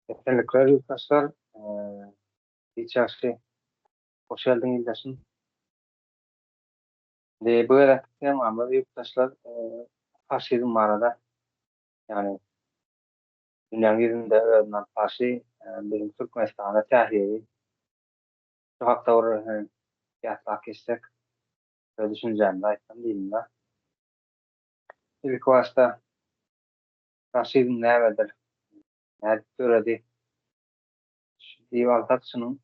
Teşekkürler arkadaşlar. Geçerli. Hoş geldin İldaş'ın. Bu öğretmen ama arkadaşlar faşizm var arada. Yani dünyanın yüzünde öğrenen faşi bizim Türkmenistan'da tahriye. Şu hakta yasak istek düşüneceğim de aytsam değilim de. İlk başta faşizm nedir? Ne söyledi? Dival Tatsı'nın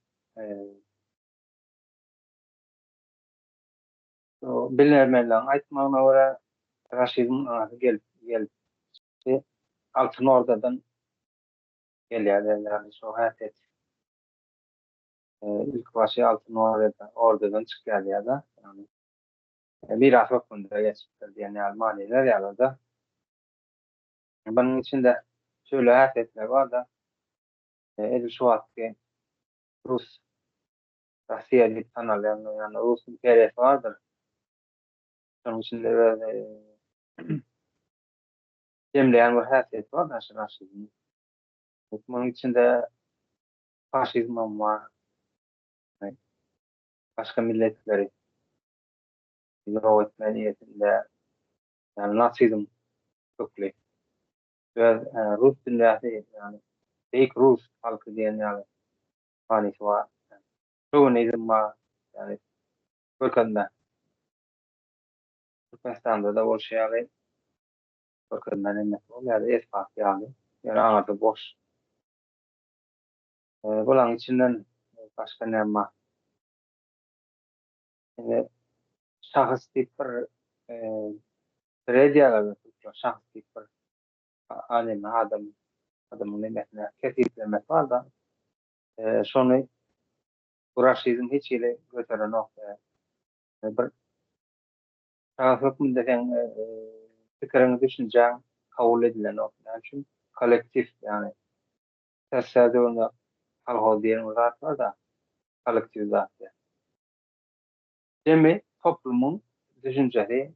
bilinmeyenlerin aytmağına göre faşizm anası gelip Altın Orda'dan geliyor. Yani şu hayat ilk başı Altın Orda'dan çıkıyor ya da yani biraz bakımda geçmiştir diyen Almanya'lar ya da bunun içinde şöyle hayat var da şu anki Rus Rusya bir kanal yani Rus imperiyası vardır. Onun içinde böyle demleyen bir hayat var da aşırı. Bunun içinde faşizm var. Yani başka milletleri yok etme niyetinde yani Nazizm köklü. Ve Rus dünyası yani ilk Rus halkı diyen yani hanisi var. Şovinizm var. Yani Türkiye'de, Türkmenistan'da da Bolşevi Türkiye'den emek yani esnaf yani. Yani anladı boş. Bunun içinden başka ne var? Yani şahıs tip bir trediyalar şahıs tip bir alem adamın emeğine kesitlemek var da şunu bu raşizm hiç ile götüren nokta. Bir şahıslık müddeten fikrini düşüneceğin kabul edilen nokta. Yani çünkü kolektif yani tesadüf onda halk diyen zat var da kolektif zat. Demek toplumun düşüncesi,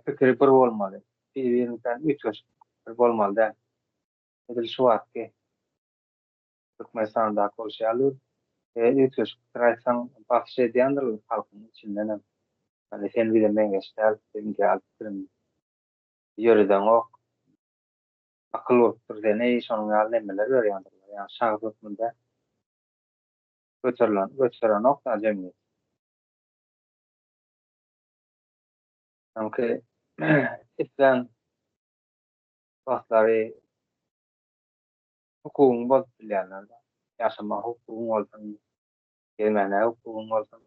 fikri bir olmalı. Birbirinden üç bir olmalı da. Edil şu var ki Türkmenistan'da konuşuyorlar. Üç kıraysan bahşe diyenler halkın içinden. Yani sen bir de ben geçti. Sen geldim. Yöreden o akıl oluştur diye ne iş onun alemler öğrendiler. Yani şahsiyetinde götürülen nokta cemiyet. Çünkü İslam dostları hukukun bozuk bilenler. Yaşama hukukun olsun, gelmene hukukun olsun,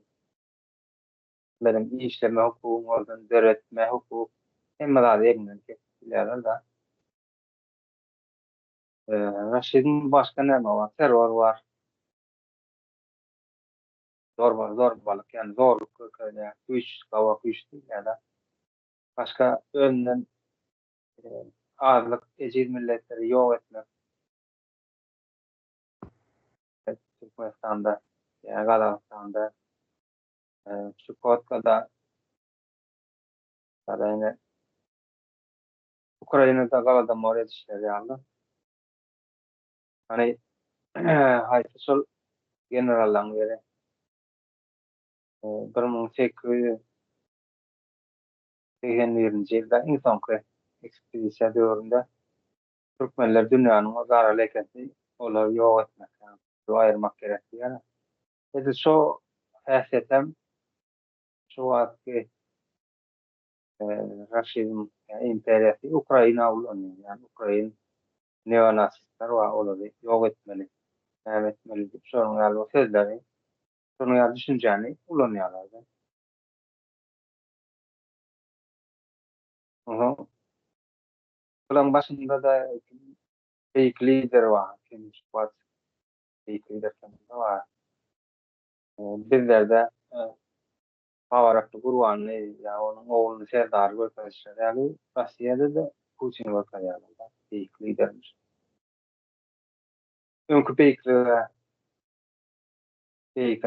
benim işleme hukukun olsun, öğretme hukuk, hem de elimden bilenler de. Raşid'in başka ne var? Terör var, zorbalık yani zorluk, yani güç, kavga güç değil ya da başka önünden e, ağırlık, ecil milletleri yok etmek, Türkmenistan'da, yani Kazakistan'da, Çukotka'da, ya da yine Ukrayna'da Galatamor'a işleri yani. Hani hayta sol generallan göre 1881 yılda İnsanköy ekspedisiya dövründe Türkmenler dünyanın o zara lekesi onları yok etmek, yani, ayırmak gerekti yani. Dedi şu hasetem şu vakti e, Raşizm yani imperiyası Ukrayna ulanıyor. Yani Ukrayna neonasistler var onları yok etmeli, etmeli deyip sorun yani o sözleri, sorun yani düşünceni ulanıyorlardı. Bunun başında da fake lider var. Kim Squad fake lider kendinde var. Bizler de Havaraklı Gurvanlı ya onun oğlunu Serdar arkadaşlar yani Rusya'da da Putin bakar yani. Fake lidermiş. Önkü fake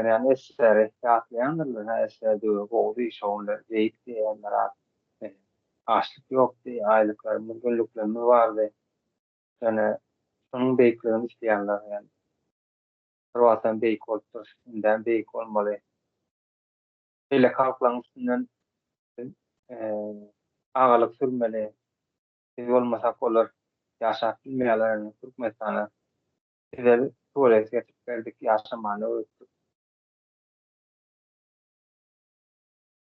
yani eseri yaklayanlarla ha eseri diyor. Oldu iş onlar. Zeyt diyenler açlık yok diye aylıklarımız günlüklerimiz vardı. Yani Şonuň beýikligini isleýänler ýani. Bir wagtdan beýik bolupdyr, inden beýik bolmaly. Hele halklaryň üstünden agalyk sürmeli. Biz bolmasak bolar. Ýaşap bilmeýärler, Türkmenistana. Bizler tuvalet getip berdik, ýaşamany öýtdik.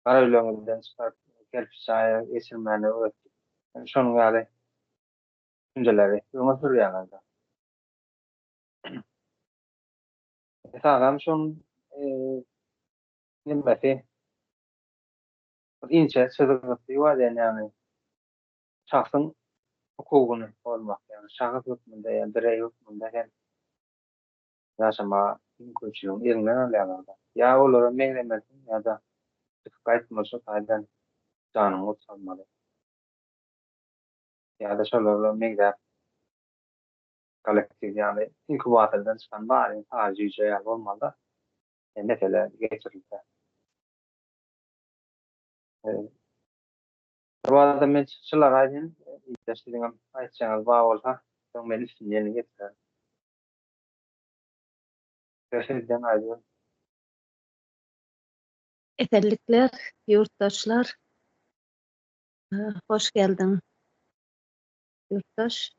Gara öýleňizden çykaryp, gelip çaýa geçirmäni öýtdik. Şonuň ýaly düşünjeleri öňe sürýärler. Esasam şoň nimesi inçe çözülmesi ýaly ýani şahsyň hukugyny bolmak ýani şahs hökmünde ýa birey hökmünde hem ýaşama mümkinçiligiň elinden alýarlar. Ýa olara meňzemesin ýa-da çıkyp gaýtmaşy taýdan janyny salmaly. Ýa-da şolarla meňzep kolektiv ýani inkubatordan çykan bary haýy ýa bolmanda mesele geçirildi. Bu arada men çylar aýdyn, ýaşadyňam aýtjaňyz bar bolsa, şoň meni üstüne getirer. Teşekkür aýdyn. Efellikler, yurttaşlar, hoş geldin yurttaş.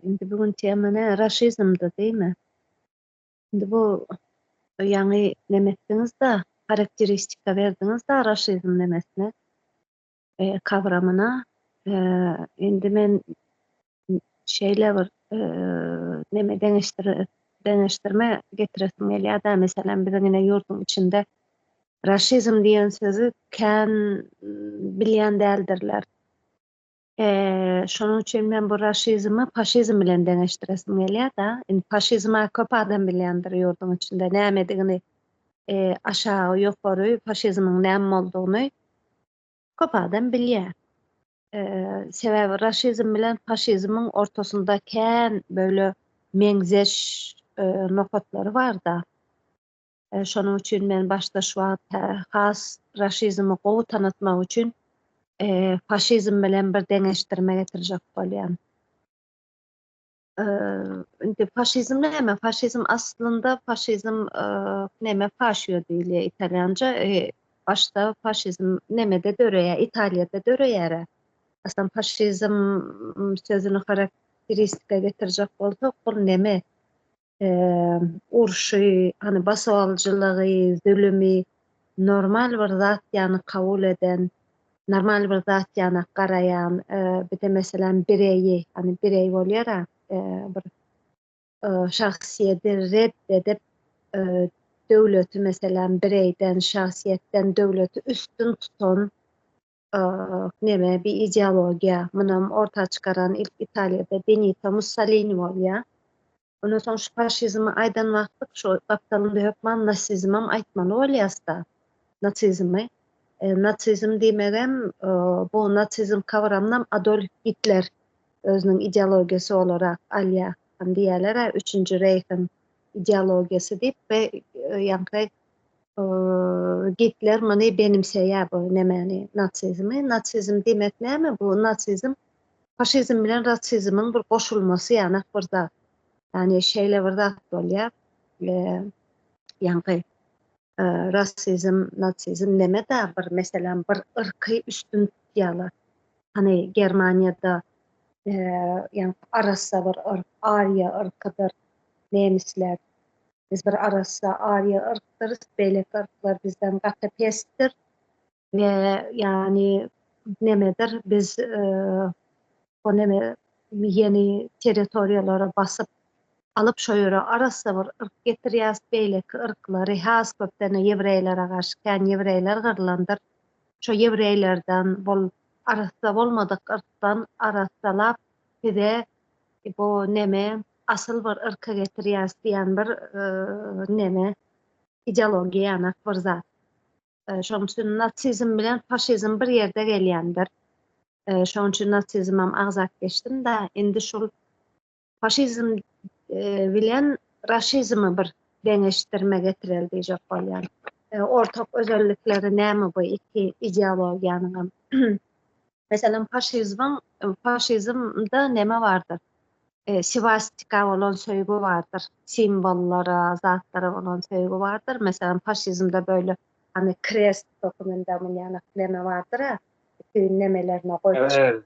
Indi bugün temana raşizmdi diýme? Indi bu ýaňy nemetdiňiz da, karakteristika berdiňiz da raşizm nemesine, kavramyna. Indi men şeýle bir neme deňeşdirme getiresim gelýär. Meselem bizine ýurduň içinde raşizm diýen sözü kän bilýän däldirler. Şonuň üçin men bu raşizmi faşizm bilen deňeşdiresim gelýär da. Faşizma köp adam bilýändir ýurduň içinde. Nämedigini aşağı ýokary faşizmiň näme boldugyny köp adam bilýär. Sebebi raşizm bilen faşizmiň ortasynda kän böyle meňzeş nokatlary bar da. Şonuň üçin men başda şu wagtda has raşizmi gowy tanıtmak üçin faşizm bilen bir deňeşdirme getirjek bolýan. Indi faşizm näme? Faşizm aslında faşizm näme? Fascio diýilýär italyança. Başda faşizm nemede döreýär? Italiýada döreýär. Aslında faşizm sözüni karakteristika getirjek bolsak, bu näme? Urşy, hani basyp aljylygy, zulümi, normal bir zat ýany kabul eden, normal bir zat ýana garaýan, bir de meselem bireyi, hani birey bolýar, bir şahsiýeti reddedip döwleti meselem bireyden, şahsiýetden döwleti üstün tutan näme bir ideologiýa. Munam orta çykaran ilk Italiýada Benito Mussolini bolýar. Ondan soň şu faşizmi aýdan wagtlyk şu kapitalynda hökman nasizmam aýtmaly bolýarsa. Nasizmi. Nasizm diýmegem bu nasizm kavramynam Adolf Hitler özüniň ideologiýasy olarak alýar. Diýerler 3-nji Reich'in ideologiýasy diýip we ýa-ni Hitler muny benimseýär bu nämeni nasizmi. Nasizm demek näme? Bu nasizm faşizm bilen rasizmiň bir goşulmasy ýani bir zat. Yani şeýle bir zat bolýar. Ýani rasizm, nasizm näme da bir meselem bir ırky üstün tutýarlar. Hani Germaniýada ýani arassa bir ırk, Arya ırkydyr, nemisler. Biz bir arassa Arya ırkdyrys, beýleki ırklar bizden gaty pesdir we ýani nemedir biz o näme ýeni territoriýalara basyp alıp şo ýöre arassa bir ırk getirýäs, beýleki ırklary has köpden ýewreýlere garşy kän ýewreýler gyrlandyr. Şo ýewreýlerden bol arassa bolmadyk ırkdan arassalap bize bu näme asyl bir ırka getirýäs diýen bir näme ideologiýa ýanak bir zat. Şonuň üçin nasizm bilen faşizm bir ýerde gelýändir. Şonuň üçin nasizmam agzak geçdim da indi şol faşizm bilen raşizmi bir deňeşdirme getirildi diýjek bolýar. Ortak özellikleri näme bu iki ideologiýanyň? Meselem faşizmda näme bardyr? Svastika olan söýgü vardır. Simbollara, zatlara olan söýgü vardır. Mesela faşizmde böyle hani krest dokumentamın neme vardır ha. Bütün nemelerine koymuş. Evet.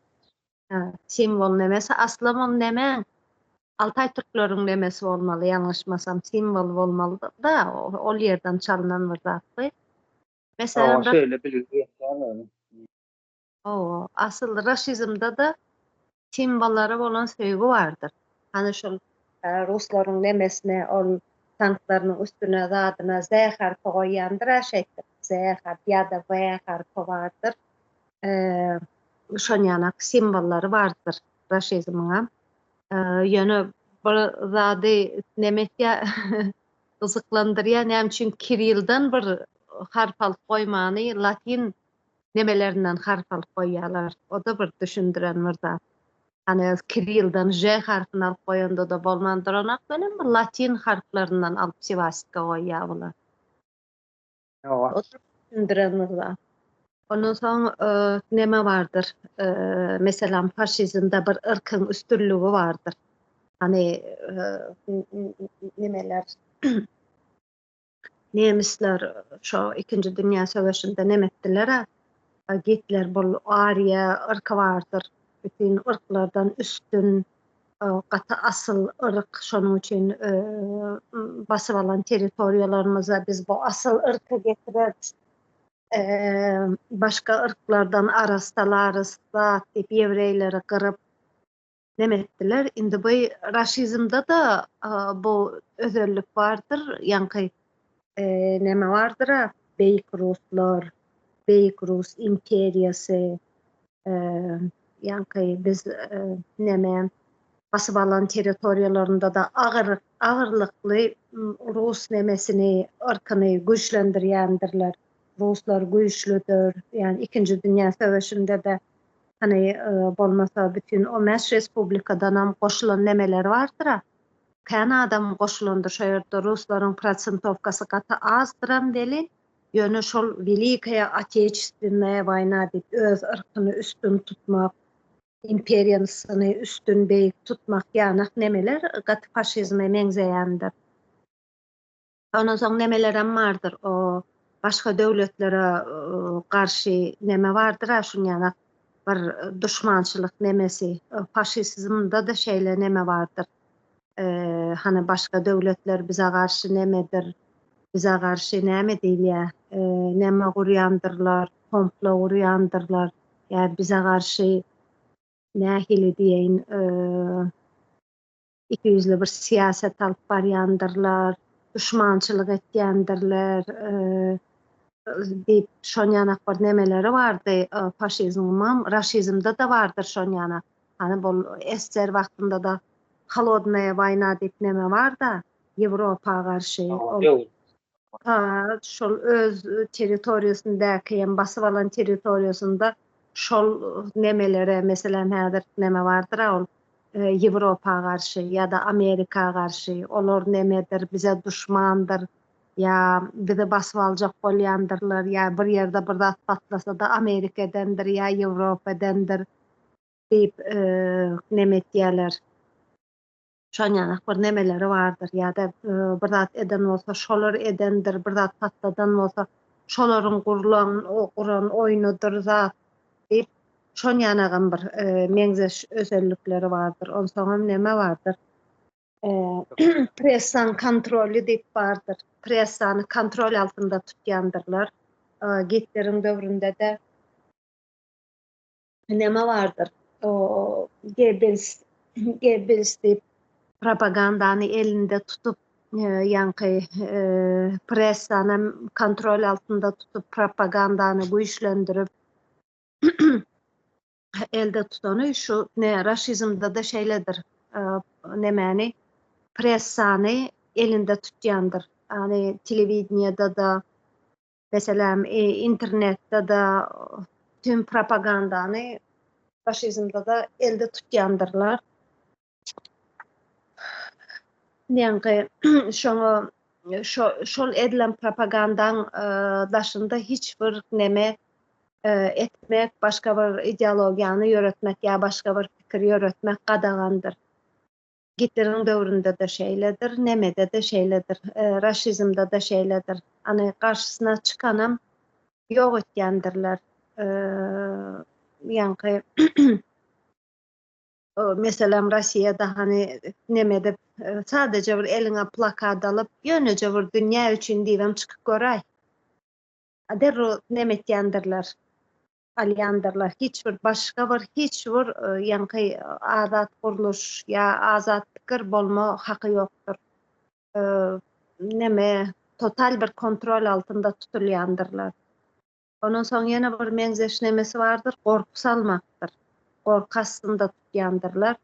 Simbol nemesi. Aslım on neme Altay Türklerin nemesi olmalı. Yanlışmasam simbol olmalı da ol yerden çalınan bir zatlı. Mesela O şöyle bilir. Yani. asıl raşizmde da simbollara olan söýgü vardır. Hani şol Rusların nemesine ol tanklarının üstüne zadına Z harfi goýandyr şeýle. Z harfi ya da V harfi vardır. Şonyanak simbollary bardyr raşizmyň. Ýöne bir zady nemekde gyzyklandyrýan, näme üçin Kirilldan bir harf alyp goýmany latin nemelerinden harf alyp goýýarlar. O da bir düşündiren bir zat. Hani Kirilldan J harfini alıp koyanda da bolmandıranak benim Latin harflerinden alıp Sivasika koyýarlar. O. O da düşündirenler. Ondan soň neme vardır? Mesela faşizmde bir ırkın üstünlüğü vardır. Hani nemeler Nemisler şu 2. Dünya Söwüşinde nemetdiler ha. Gitler bol Arya ırkı vardır. Bütün ırklardan üstün gata asıl ırk şonuň üçin basyp alan territoriýalarymyza biz bu asıl ırky getireriz. Başka ırklardan arastalarys diýip ýewreýleri gyryp nemetdiler. Indi bu raşizmde da bu özellik vardır. Ýani neme vardır ha? Beýik Ruslar, Beýik Rus imperiýasy, ýani biz neme basyp alan territoriýalarynda da agyrlykly Rus nemesini, ırkyny güýçlendirýändirler. Ruslar güýçlüdür. Yani 2. Dünya Söwüşinde de hani bolmasa bütün o meş respublikadan ham goşulan nemeler bardyr. Kän adam goşulandyr şo ýerde Ruslaryň prosentovkasy gata azdyram deli. Ýöne şol Великая Отечественная война diýip öz ırkyny üstün tutmak, imperiýasyny üstün beýik tutmak ýanak nemeler gaty faşizme meňzeýändir. Ondan soň nemeler hem bardyr. O başga döwletlere garşy neme bardyr ha şuň ýanak bir düşmançylyk nemesi. Faşizmde de şeýle neme bardyr. Hani başga döwletler bize garşy nemedir, bize garşy näme diýilýär, neme gurýandyrlar, komplo gurýandyrlar, ýa bize garşy nähili diýeň ikiyüzlü bir siýaset alyp barýandyrlar, düşmançylyk etýändirler diýip şoň ýanak bir nemeleri bardy. Faşizmyň raşizmde de bardyr şoň ýanak. Hani bol SSR wagtynda da Холодная война diýip neme bar da Ýewropa garşy şol öz territoriýasyndaky hem basyp alan territoriýasynda şol nemelere meselem häzir neme bardyr ol Ýewropa garşy ýa-da Amerika garşy olar nemedir, bize düşmandyr ýa bizi basyp aljak bolýandyrlar ýa bir ýerde bir zat patlasa da Amerikadandyr ýa Ýewropadandyr diýip neme etýärler. Şoň ýanak bir nemeleri bardyr ýa-da bir zat eden bolsa şolar edendir, bir zat patladan bolsa şolaryň guran oýnudyr zat diýip şoň ýanagam bir meňzeş özellikleri bardyr. Ondan soň neme bardyr? Pressan kontroli diýip bardyr. Pressany kontrol altynda tutýandyrlar. Gitleriň döwründe de neme bardyr? Goebbels diýip propagandany elinde tutup ýani pressany kontrol altynda tutup propagandany güýçlendirip elde tutany şu raşizmde de şeýledir. Nemeni pressany elinde tutýandyr. Ýani telewideniyada da meselem internetde da tüm propagandany faşizmde da elde tutýandyrlar. Ýani şol edilen propagandaň daşynda hiç bir neme etmek, başga bir ideologiýany ýöretmek ýa başga bir pikir ýöretmek gadagandyr. Hitler'in dövründe de şeyledir, Nemede de şeyledir, raşizmda da şeyledir. Hani karşısına çıkanam yok etkendirler. Yani mesela Rusya'da hani Nemede sadece bir eline plakat alıp yönece bir dünya için diyelim çıkıp göray. Derro nemetyendirler. Alýandyrlar. Hiçbir başga bir hiçbir ýanky azat guruluş ýa azat pikir bolma haky ýokdur. Neme total bir kontrol altında tutulýandyrlar. Ondan soň ýene bir meňzeş nemesi bardyr, gorku salmakdyr. Gorku astynda tutýandyrlar.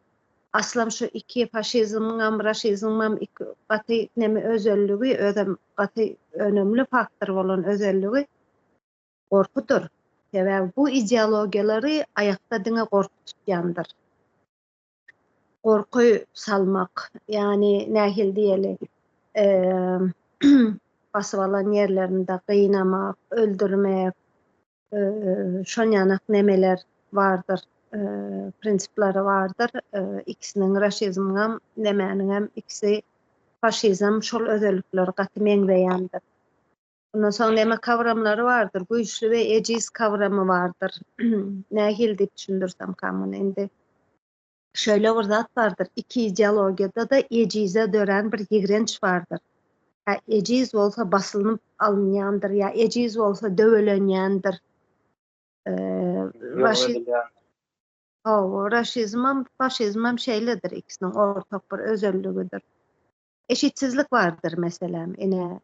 Aslam şu iki faşizmem, raşizmem iki gaty neme özelligi, ödem gaty önemli faktor bolan özelligi gorkudur. Sebäbi bu ideologiýalary aýakda diňe gorku tutýandyr. Gorku salmak, ýani nähil diýeli, basyp alan ýerlerinde gynnamak, öldürmek, şonýanak nemeler bardyr, prinsiplary bardyr. İkisiniň raşizmyň nemäniň hem ikisi faşizm şol özellikleri gaty meňzeýändir. Ondan soň neme kavramlary bardyr, güýçli we ejiz kavramy bardyr. Nähil diýip düşündirsem kamyny indi. Şöyle bir zat bardyr, iki ideologiyada da ejize dören bir ýigrenç bardyr. Ejiz bolsa basılıp alınýandyr, ýa ejiz bolsa döwelenýändir. Raşizm, raşizmam, faşizmam şeyledir, ikisiniň ortak bir özelligidir. Eşitsizlik vardır mesela, ine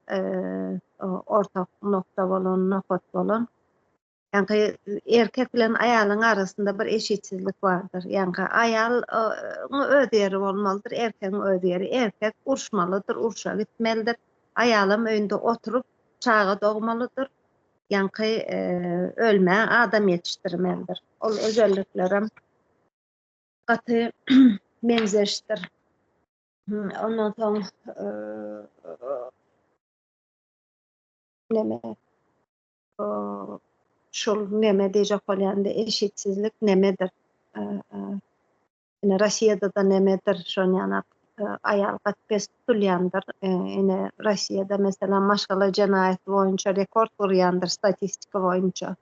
ortak nokta bolan, nokat bolan. Yani erkek bilen aýalyň arasynda bir eşitsizlik vardır. Yani aýal öz ýeri bolmalydyr, erkegiň öz ýeri. Erkek urşmalydyr, urşa gitmelidir. Aýalym öýünde oturup çağa dogmalydyr. Yani ölmäň adam ýetişdirmelidir. Ol özelliklerim gaty meňzeşdir. Ondan soň neme şol neme diýjek bolýandy, eşitsizlik nemedir? Ine Russiýada da nemedir şonýanak aýal gatpes tutulýandyr. Ine Russiýada meselem maşgala jenaýaty boýunça rekord gurýandyr statistika boýunça.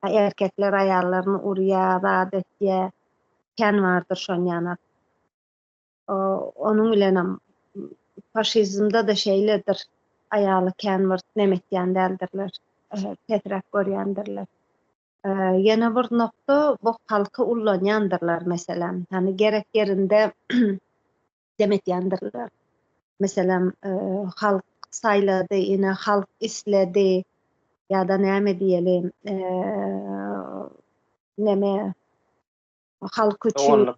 Erkekler aýallaryny urýar, rad etýär, kän bardyr şonýanak. Onuň bilenem faşizmda da şeyledir, aýaly kän bir nemetýän däldirler, petrak görýändirler. Ýene bir nokta, bu halky ullanýandyrlar meselem. Hani gerek yerinde demetýändirler. Meselem halk saýlady, ine halk isledi, ýa-da näme diýelim, neme halk üçin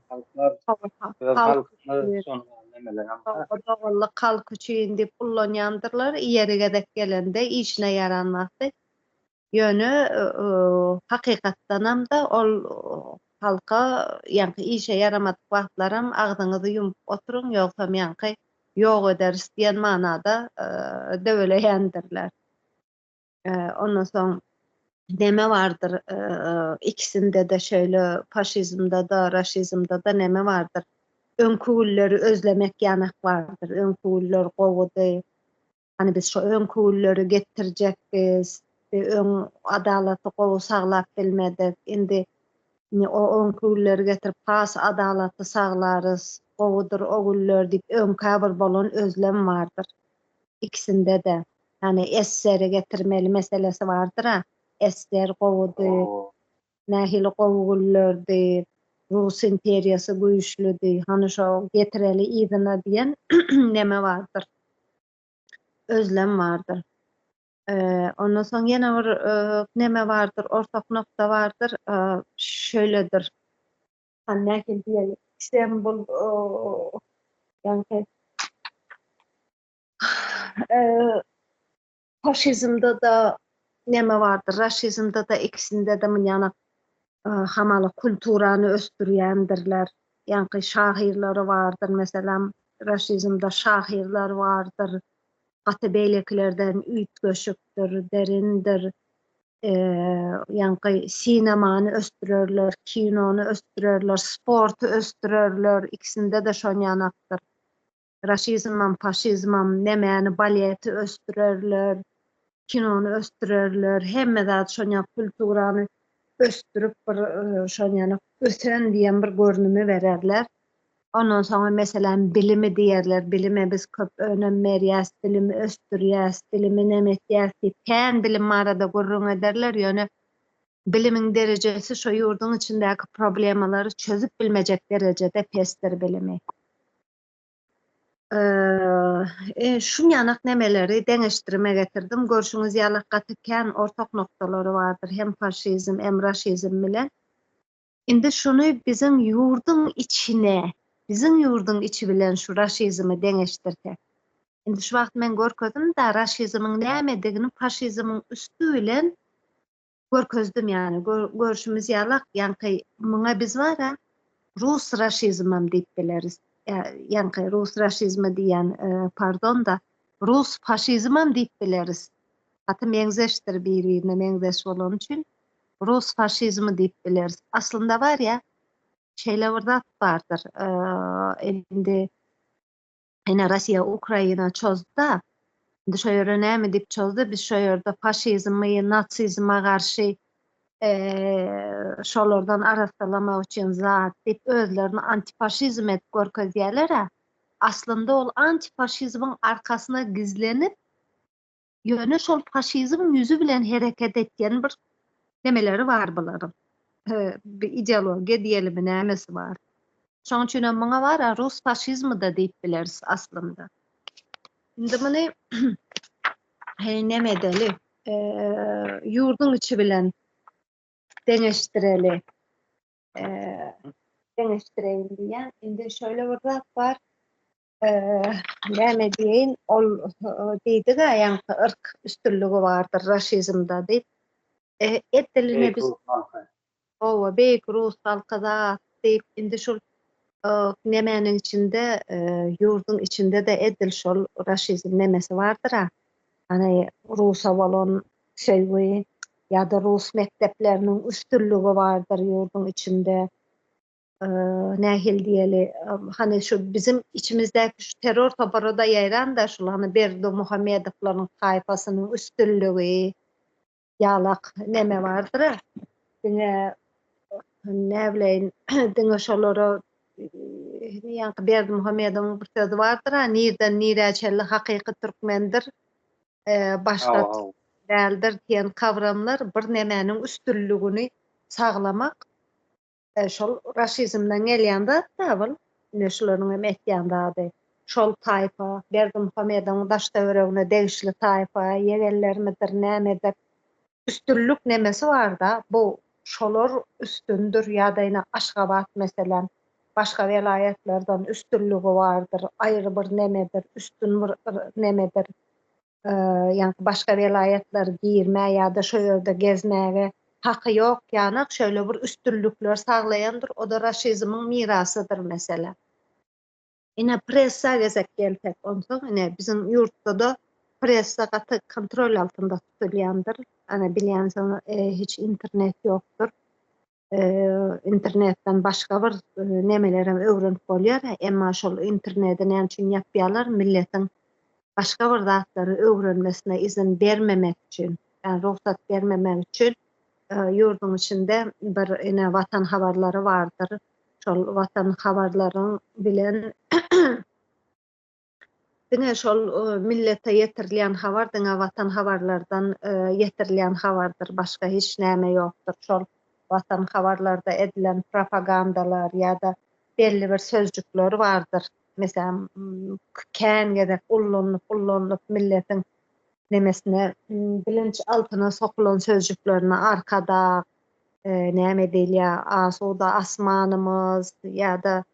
halk üçin diýip ullanýandyrlar. Ýeri gedek gelende işine yaranmakdy. Ýöne hakykatdanam da ol halka ýani işe yaramadyk wagtlaram agdyňyzy ýumyp oturuň ýogsa ýani ýok ederiz diýen manada döweleýändirler. Ondan soň neme vardır, ikisinde de şöyle faşizmda da raşizmda da neme vardır. Öňkügülleri özlemek ýanak vardır. Öňkügüller gowudy. Hani biz şu öňkügülleri getirjekbiz. Öň adalaty gowy saglap bilmedik. Indi o öňkügülleri getirip has adalaty saglarys. Gowudur o güller diýip öňkäbir bolan özlem vardır. İkisinde de. Hani esseri getirmeli meselesi vardır ha. Esser gowudy, nähili gowgullardy, Rus imperiýasy güýçlüdi, hani şo getireli ýygyna diýen neme bardyr? Özlem bardyr. Ondan soň ýene bir neme bardyr, ortak nokta bardyr, şöýledir. Hani nähili diýelim, sembol ýani faşizmda da neme bardyr, raşizmda da ikisinde de ýani hamaly kulturany östürýändirler. Ýani şahirleri bardyr, meselem raşizmda şahirler bardyr. Gaty beýleklerden üýt göşükdir, derindir. Yani sinemany östürerler, kinonu östürerler, sportu östürerler, ikisinde de şon ýanakdyr. Raşizmam, faşizmam, nemäni baleti östürerler, kinonu östürerler, hemme zat şon ýa kulturany östürüp bir şon ýa ösen diýen bir görnümi bererler. Ondan soňra meselem bilimi diýerler, bilime biz köp önem berýäs, bilimi östürýäs, bilimi nemetýäs diýip kän bilim arada gurrun ederler, ýöne bilimiň derejesi şo ýurdun içindäki problemalary çözüp bilmejek derejede pesdir bilimi. Şu ýanak nemeleri deňeşdirme getirdim. Görşüňiz ýaly gaty ortak noktalary bardyr. Hem faşizm, hem raşizm bilen. Indi şunu bizim ýurdun içine, bizim ýurdun içi bilen şu raşizmi deňeşdirdik. Indi şu wagt men görkezdim da raşizmiň nämedigini faşizmiň üstü bilen görkezdim ýani. Görşümiz ýalak, ýani muňa biz wara Rus raşizmam diýip bileriz. Yani Rus raşizmi diyen pardon da Rus faşizmam diýip bileriz. Hatta meňzeşdir bir-birine meňzeş bolan üçin Rus faşizmi diýip bileriz. Aslında var ya şeýle bir zat bardyr. Endi Russiýa Ukraina çözdi. Indi şo ýere näme diýip çözdi? Biz şo ýerde faşizmi, natsizma garşy şolardan arasalamak üçin zat diýip özlerini antifaşizm edip görkezýärler. Aslında ol antifaşizmiň arkasyna gizlenip ýöne şol faşizm ýüzü bilen hereket etýän bir demeleri bar bularyň. Bir ideologiýa diýelim, nämesi bar. Şoň üçin muňa wara Rus faşizmi da diýip bileriz aslında. Indi muny näme deli? Ýurdun içi bilen deňeşdireli. Deňeşdirelim diýen. Indi şöyle bir zat bar. Näme diýin? Ol diýdi-de, ýani ırk üstünlügi bardyr raşizmda diýip. Et diline biz owa beýik Rus halky zat diýip indi şol nemäniň içinde ýurdun içinde de edil şol raşizm nemesi bardyr. Hani Rusa bolan şeýgi ýa-da Rus mekdepleriniň üstünlügi bardyr ýurdun içinde. Nähil diýeli, hani şu bizim içimizdäki şu terör toparyda ýaýran da şol hani Berdi Muhammedowlaryň taýpasynyň üstünlügi ýalak neme bardyr. Diňe näbileýin diňe şolary ýa-da Berdi Muhammedowyň bir sözi bardyr, nirden niräçelli hakyky türkmendir. Başga däldir diýen kawramlar bir nemäniň üstünlügini saglamak şol raşizmden gelýän da bul. Neşlerini metýändady. Şol taýpa, Berdi Muhammedowyň daş döwregine degişli taýpa, ýegellermidir, nämedir? Üstünlük nemesi var da, bu şolar üstündür ýa-da Aşgabat meselem, başga welaýetlerden üstünlügi bardyr, aýry bir nemedir, üstün bir nemedir. Yani başga welaýetler girme ýa-da şo ýerde gezmäge haky ýok, ýani şöyle bir üstünlükler saglayandır. O da raşizmiň mirasydyr mesela. Ine pressa gezek gelsek onsoň bizim ýurtda da pressa gaty kontrol altında tutulýandyr. Ana bilýänsiň hiç internet ýokdur. İnternetten başga bir nemelere öwrenip bolýar. Emma şol interneti näme üçin ýapýarlar? Milletiň başga bir zatlary öwrenmesine izin bermemek üçin, yani ruhsat bermemek üçin ýurdun içinde bir ine watan habarlary bardyr. Şol watan habarlaryň bilen diňe şol millete ýetirilýän habar diňe watan habarlardan ýetirilýän habardyr. Başga hiç näme ýokdur. Şol watan habarlarda edilen propagandalar ýa-da belli bir sözcükler bardyr. Meselem kän gezek ullanyp milletiň nemesine bilinç altyna sokulan sözcüklerine arkada näme diýilýär, asuda asmanymyz ýa-da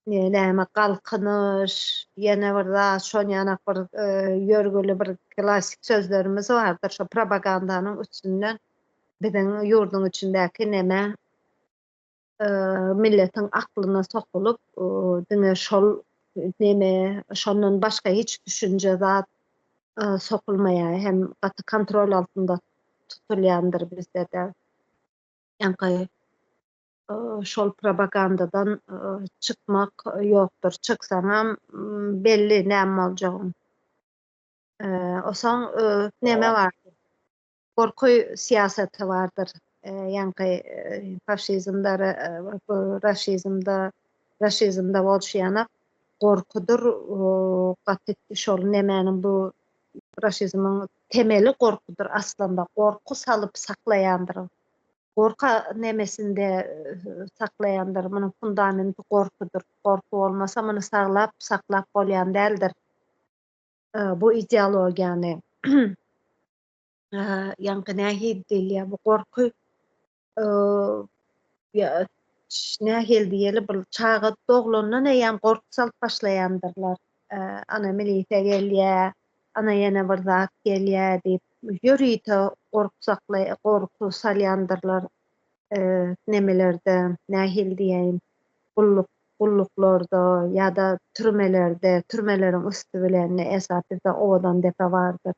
näme galkynyş, ýene bir zat şon ýanak bir ýörgüli bir klassik sözlerimiz bardyr. Şo propagandanyň üstünden biziň ýurdun içindäki näme milletiň aklyna sokulup diňe şol näme şondan başga hiç düşünje zat sokulmaýar, hem gaty kontrol altında tutulyandır bizde de. Yani şol propagandadan çıkmak yoktur. Çıksaňam belli näme boljagym. Osaň näme bar? Korku siyaseti vardır. Yani faşizmda, raşizmda bolşýana korkudur. Gatykdy şol nämäniň bu raşizmiň temeli korkudur aslında. Korku salyp saklaýandyr. Korka nemesinde saklayandır. Munun fundamenti korkudur. Korku olmasa muny saklap bolýan däldir. Bu ideologiyany ýa-ni nähili diýilýär bu korku ýa nähili diýeli bir çağa doglandan ýa korku salyp başlaýandyrlar. Ana milise gelýär, ana ýene bir zat gelýär diýip ýörüýte korku salýandyrlar. Nemelerde, nähili diýeýin, gulluklarda ýa-da türmeleriň üstü bilen esasy owadan depe bardyr.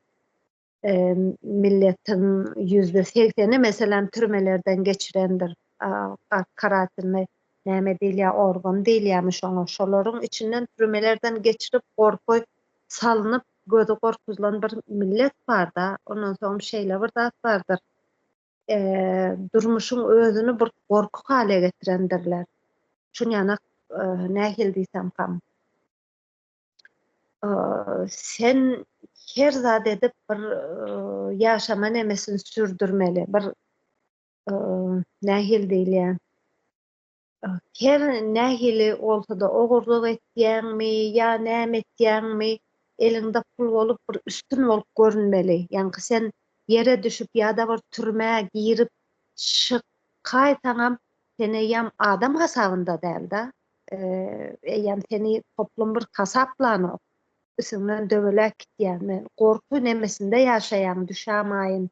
Milletin %80'i meselem türmelerden geçirendir. Karatyny näme diýilýär, organ diýilýärmiş oňa. Şolaryň içinden türmelerden geçirip korku salynyp gözi korkuzylan bir millet bar da. Ondan soň şeýle bir zat bardyr. Durmuşyň özüni bir korku hale getirendirler. Şuňana nähili diýsem kam. Sen her zat edip bir ýaşama nemesini sürdürmeli. Bir nähili diýilýär. Her nähili bolsa-da ogurluk etýänmi, ýa näme etýänmi, elinde pul bolup bir üstün bolup görünmeli. Yani sen yere düşüp ýa-da bir türmäge girip şykaýsaňam seni ýam adam hasabynda däl da. Yani seni toplum bir kasaplanok, üstünden döwelek gitýärmi, korku nemesinde ýaşaýan, düşämäýin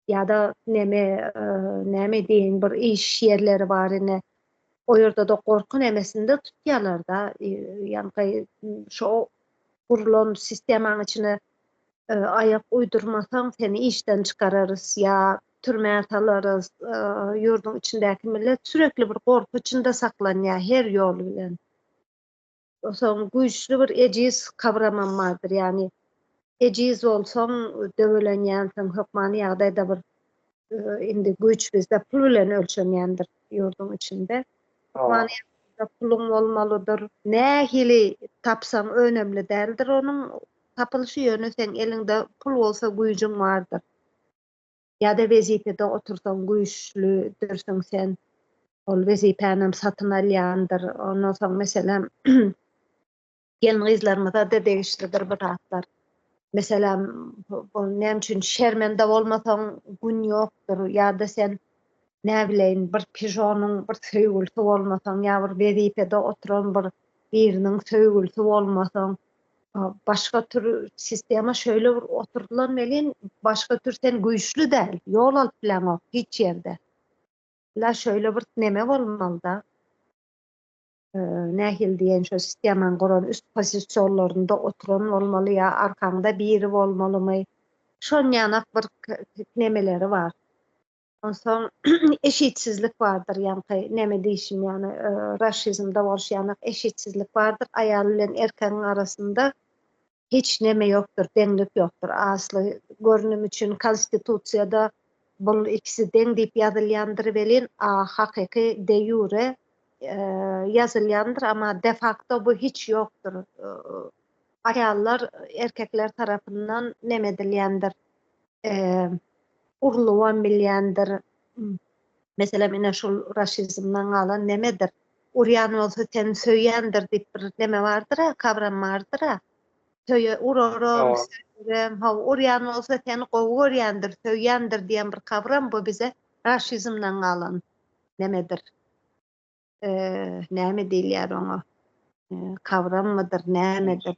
ýa-da näme diýen bir iş yerleri bar ine. O ýerde de korku nemesinde tutýarlar da. Yani şo gurulan sistemaň içine ayak uydurmasaň seni işden çıkararız ya türmäge salarys. Ýurdun içindäki millet sürekli bir korku içinde saklanýar her ýol bilen. Osaň güýçli bir ejiz kavramam bardyr. Yani ejiz bolsaň döwelenýänsiň, hökmany ýagdaýda bir indi güýç bizde pul bilen ölçenýändir ýurdun içinde. Hökmany ýagdaýda pulun bolmalydyr. Nähili tapsaň önemli däldir onuň. Tapylşy ýöne sen elinde pul bolsa güýjüň bardyr. Ýa-da wezipede otursaň güýçlüdirsiň sen. Ol wezipänem satyn alýandyr. Ondan soň meselem gelin gyzlarymyza da degişlidir bir hatlar. Meselem bu näme üçin şermende bolmasaň gün ýokdur. Ýa-da sen näme bileýin bir pijonyň bir söýgülsi bolmasaň ýa bir wezipede oturan biriniň söýgülsi bolmasaň başga tür sistema şöyle bir oturdulan melin başga tür sen güýçlü däl. Ýol alyp bilen hiç ýerde. La şöyle bir neme bolmaly da. Nähili diýen şo sistemaň guran üst pozisiýonlarynda oturan bolmaly ýa arkaňda biri bolmalymy? Şoň ýanak bir nemeleri bar. Onsoň eşitsizlik bardyr. Yani neme diýişim ýani raşizmda bolşýanak eşitsizlik bardyr. Aýal bilen erkegiň arasynda hiç neme ýokdur, deňlik ýokdur. Asly görünüm üçin konstitusiýada bul ikisi deň diýip ýazylýandyr welin, hakyky de jure ýazylýandyr, ama de facto bu hiç ýokdur. Aýallar erkekler tarapyndan neme edilýändir? Urluwan bilýändir. Mesela mine şol raşizmdan galan nemedir? Urýan bolsa sen söýýändir diýip bir neme bardyr, kavram bardyr. Urorom, söýürem, urýan bolsa seni gowurýandyr, söýýändir diýen bir kavram bu bize raşizmdan galan nemedir? Näme diýilýär oňa? Kavrammydyr, nämedir?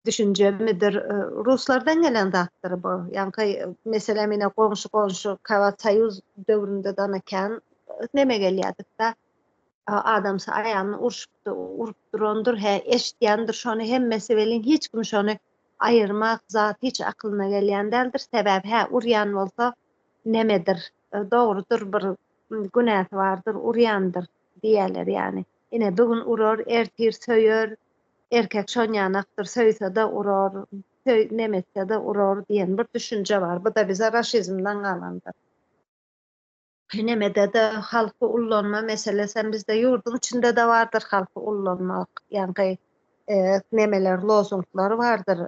Düşünje midir? Ruslardan gelen zatdyr bu. Yani mesela mine goňşy Kawat Soýuz döwründe danakan neme gelýärdik da adamsa aýagyny urup durandyr, eşitýändir şonu hemmesi welin hiç kim şonu ayırmak zat hiç aklına gelýän däldir. Sebäbi urýan bolsa nemedir? Dogrudur, bir günäsi bardyr, urýandyr diýerler ýani. Ine bugün urur, ertir söýür, erkek şonýanakdyr, söýse de urur, nemetse de urur diýen bir düşünje bar. Bu da bize raşizmdan galandyr. Nemede de halky ullanma meselesi bizde ýurdun içinde de vardır halky ullanmak. Yani nemeler, lozunglar vardır.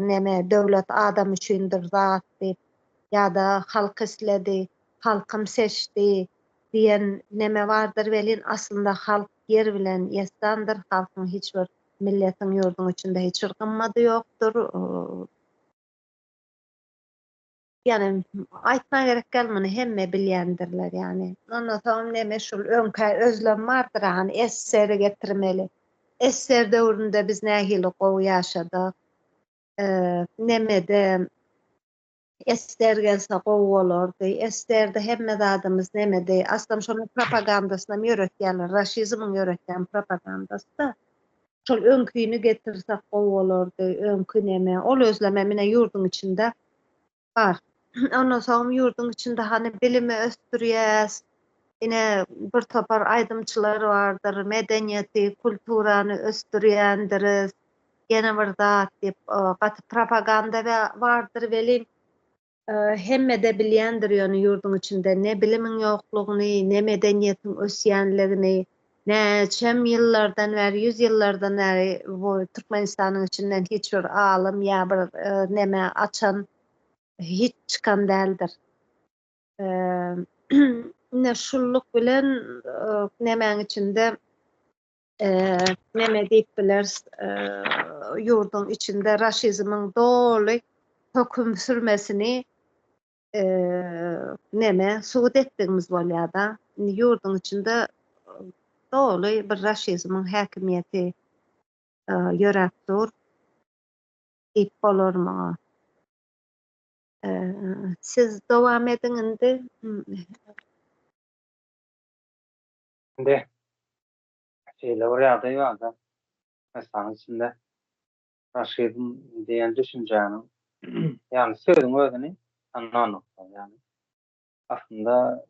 Neme döwlet adam üçindir zat diýip ýa-da halk isledi, halkym seçdi diýen neme vardır. Welin aslında halk yer bilen ýestandyr. Halkyň hiç bir milletiň ýurdun içinde hiç bir gymmady ýokdur. Yani aýtma gerek gelmeni hemme bilýändirler yani. Ondan soň neme şol öňkä özlem bardyr hani SSR getirmeli. SSR döwründe biz nähili gowy ýaşadyk. Nemede SSR gelse gowy bolardy. SSR'de hemme zadymyz nemede aslında şonuň propagandasyna ýöretýärler. Raşizmyň ýöretýän propagandasy da şol öňküýünü getirsek gowy bolardy. Öňkü neme ol özleme mine ýurdun içinde bar. Ondan soň ýurdun içinde hani bilimi östürýäs, ine bir topar aýdymçylar bardyr, medeniýeti, kulturany östürýändiriz, gene bir zat diýip gaty propaganda we bardyr welin hemme de bilýändir ýöne ýurdun içinde ne bilimiň ýoklugyny, ne medeniýetiň ösýänligini, näçem ýyllardan bäri, 100 ýyllardan bäri bu Türkmenistanyň içinden hiç bir alym ýa bir neme açan hiç çıkan däldir. Ne şulluk bilen nemäň içinde neme diýip bilers ýurdun içinde raşizmyň doly höküm sürmesini neme suwut etdigimiz bolýar da. Ýurdun içinde doly bir raşizmyň häkimiýeti ýöräpdir diýip bolarmy? Siz dowam ediň indi. Şimdi şeyle oraya da ýa-da insanın içinde raşizm diýen düşünjäniň yani sözüň özüni anlamak yani aslında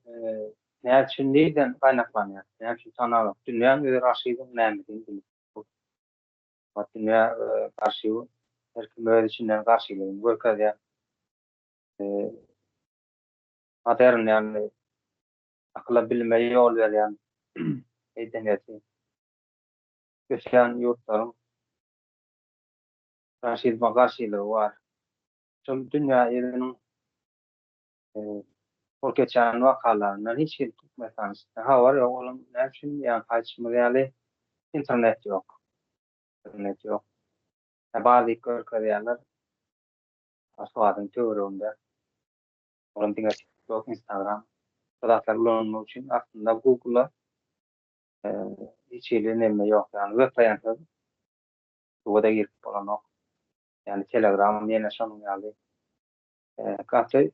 näme üçin diýden gaýnaklanýar. Näme üçin tanalak. Dünýäň özü raşizm nämedigini bilip. Bu dünýä garşy herkim öz içinden garşylygyny görkezýär. Modern yani akla bilime ýol berýän medeniyeti göçen ýurtlaryň raşizma garşylygy bar. Şol dünýä eliniň ol geçen wakalaryndan hiç kim tutmaýan. Habar ýok, olam näme üçin ýa-ni gaýtmaly internet ýok. İnternet ýok. Bazy görkezýärler aşgadyň töwereginde. Olam diňe TikTok, Instagram, sodatlar ulanymak üçin aslında Google'a hiç ele neme ýok. Yani web bu da girip bolanok. Yani Telegram ýene şonuň ýaly. Gaty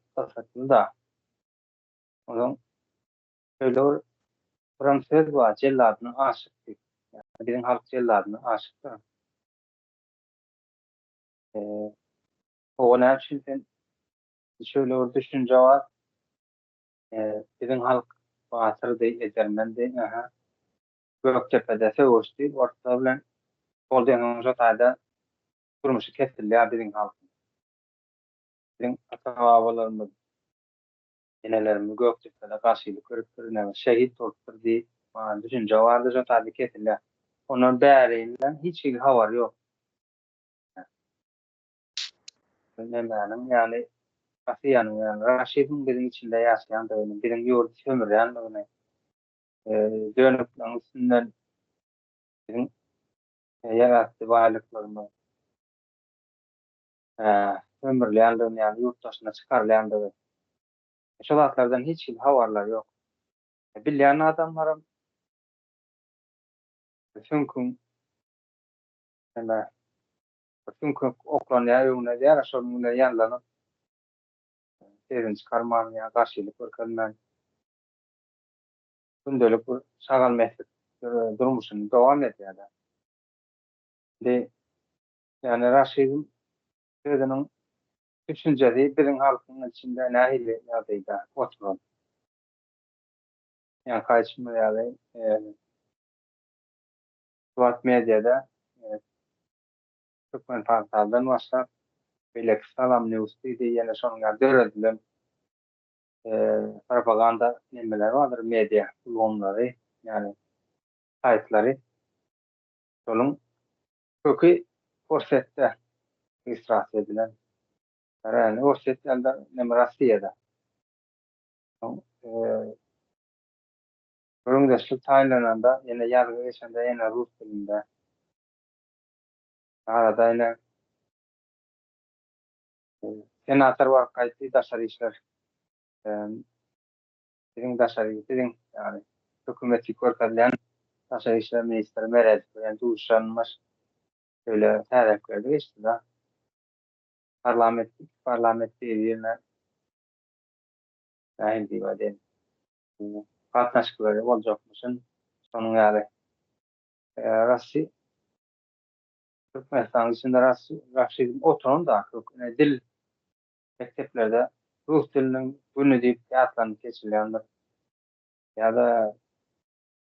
da. Onuň şöyle Fransız bu celladyny aşykdyk. Yani biziň halk celladyny aşykdyr. O näme üçin sen şöyle bir düşünje bar. Biziň halk batyrdy, edermendi. Göktepe'de söwüşdi, orta bilen bolýan jotaýda durmuşy kesilýär biziň halk. Biziň ata-babalarymyz, enelerimiz Göktepe'de garşylyk görüp näme şehit bolupdy, düşünje bardy jotaýda kesilýär. Onuň bärinden hiç il habar ýok. Nemäniň ýani Asiýanyň ýani raşizm biziň içinde ýaşaýan döwrüň biziň ýurdu sömürýän döwrüň dönüpläň üstünden biziň ýaratdy baýlyklarymyz sömürilýän döwrüň ýani ýurtdaşyna çykarylýan döwrüň. Şol wagtlardan hiç il habarlar ýok. Bilýän adamlaram çünkü näme çünkü oklanýar ýöne ýara şonuň ýanlanyp sezin çykarman ýa garşylyk görkezmän gündelik bir sagal mehlek durmuşyny dowam etýär. Yani raşizm sözünün düşüncesi birin halkının içinde nähili ýagdaýda oturan. Yani kaçma yani Suat medyada Türkmen portaldan başlap Bilek Salam News diye yana şonuňa döredilen propaganda nemeler vardır medya ulgamlary yani saytlary şolun kökü Orset'te isras edilen yani Orset elde neme Rossiýada. Görüňdeşlik taýlananda ýene ýargy geçende ýene rus dilinde arada ýene senator var gaýty daşary işler bizim daşary bizim yani hökümeti körkezlen daşary işler ministri Mered yani duşanmaş öyle tärekleri geçdi da parlament ýerine nähili diýýärdi gatnaşyklary boljakmyşyn şonuň ýaly Rossiýa Türkmenistan içinde Raşid'in oturan da dil mekteplerde Rus dilinin günü deyip ýatlanıp geçirilýändir. Ya da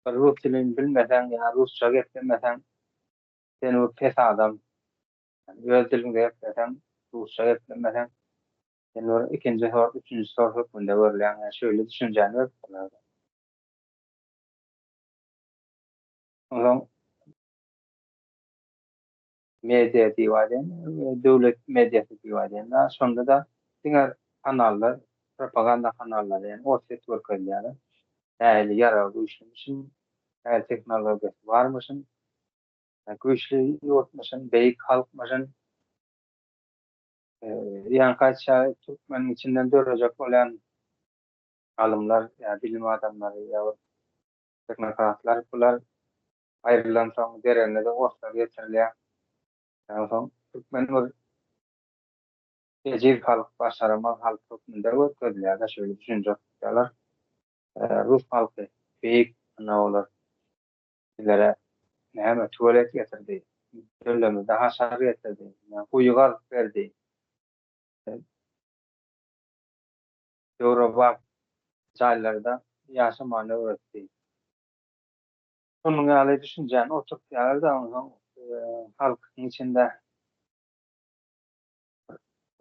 Rus dilini bilmesen ya Rusça geplemesen sen o pes adam. Yani öz dilinde geplemesen Rusça geplemesen sen o ikinci sor, üçüncü sor hükmünde görülen yani şöyle düşünceni öpürler. O zaman medya diýýärler, döwlet medyasy diýýärler. Şonda da diňer kanallar, propaganda kanallary yani orta görkezleri nähili ýarary işlemişin, nähili teknologiýasy barmyşyn, güýçli ýurtmyşyn, beýik halkmyşyn, ýa-ni gaýtsa Türkmeniň içinden dörejek bolan alymlar, ýa bilim adamlary ýa teknokratlar bular aýrylan soň derende ortaga getirilýär. Ýa-ni Türkmen bir ejir halk, başarama halk hukmunda görkezilýär, şöyle düşünjek ýalar. Rus halky beýik anawalar bizlere näme tuvalet getirdi, döwlemizde haşar getirdi, guýugar berdi. Ýewropa jaýlarynda ýaşamany öwretdi. Şonuň ýaly düşünjäni oturtýar da halkyň içinde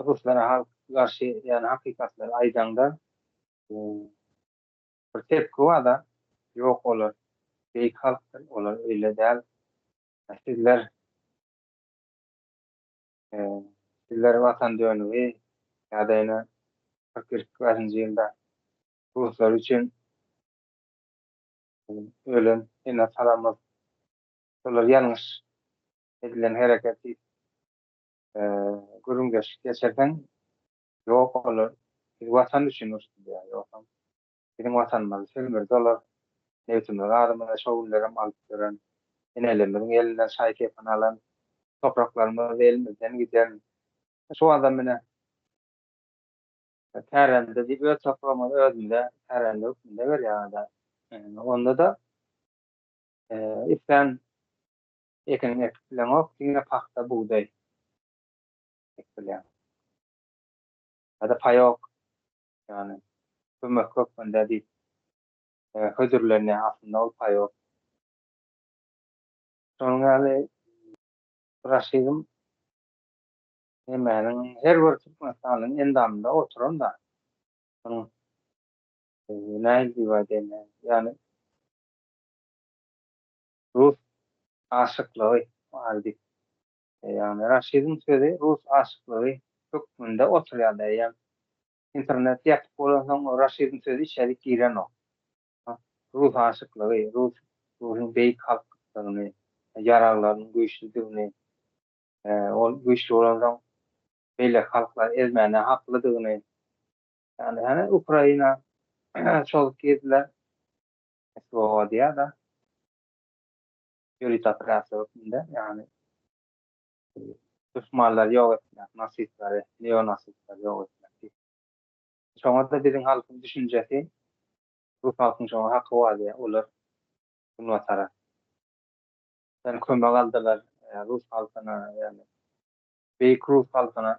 Ruslara halk garşy ýani hakykatlary aýdanda bir tepki da ýok olar. Beýik halkdyr, olar öýle däl. Sizler sizler watan dönügi ýa-da ýene 41-nji ýylda Ruslar üçin ölen ene salamaz. Olar ýalňyş edilen hereketi görüňdeşlik geçerden ýok olar. Biz watan üçin urusýar ýokam. Bizim watanymyzy sürmür dolar. Newtymyň arymyna şowullarym alyp gören, enelerimiň elinden şaý kepen alan, topraklarymyz elimizden giden. Şu adam mene tärende diýip öz toprağymyzy özümde tärende hukmunda berýär-de. Onda da islen ekiniň ekiplen ok, diňe paxta buğday ekiplen. Ya da payok, yani kömek hukmunda diýip hödürlerine aslında ol payok. Şonuň ýaly Raşidym hemäniň her bir Türkmenistanyň endamynda oturan da onuň nähili diýýärler, ýani Rus aşyklygy bardy. Ýani Raşidym sözi Rus aşyklygy hukmunda oturýar diýen. İnternet ýatyp bolan soň Raşidym sözi içerik giren ok. Rus aşyklygy, Rusyň beýik halklygyny, ýaraglarynyň güýçlüdigini, ol güýçlü bolan soň beýle halklar ezmäne haklydygyny, ýani Ukraina şol gezdiler. Swobodiýa da ýöritatyrasy hukmunda, ýani düşmanlar ýok etmek, nasistlary, neonasistler ýok etmek. Şoňa da biziň halkyň düşünjesi, Rus halkyň şoňa haky bar diýär, olar bunu atara. Sen kömek aldylar Rus halkyna, ýani beýik Rus halkyna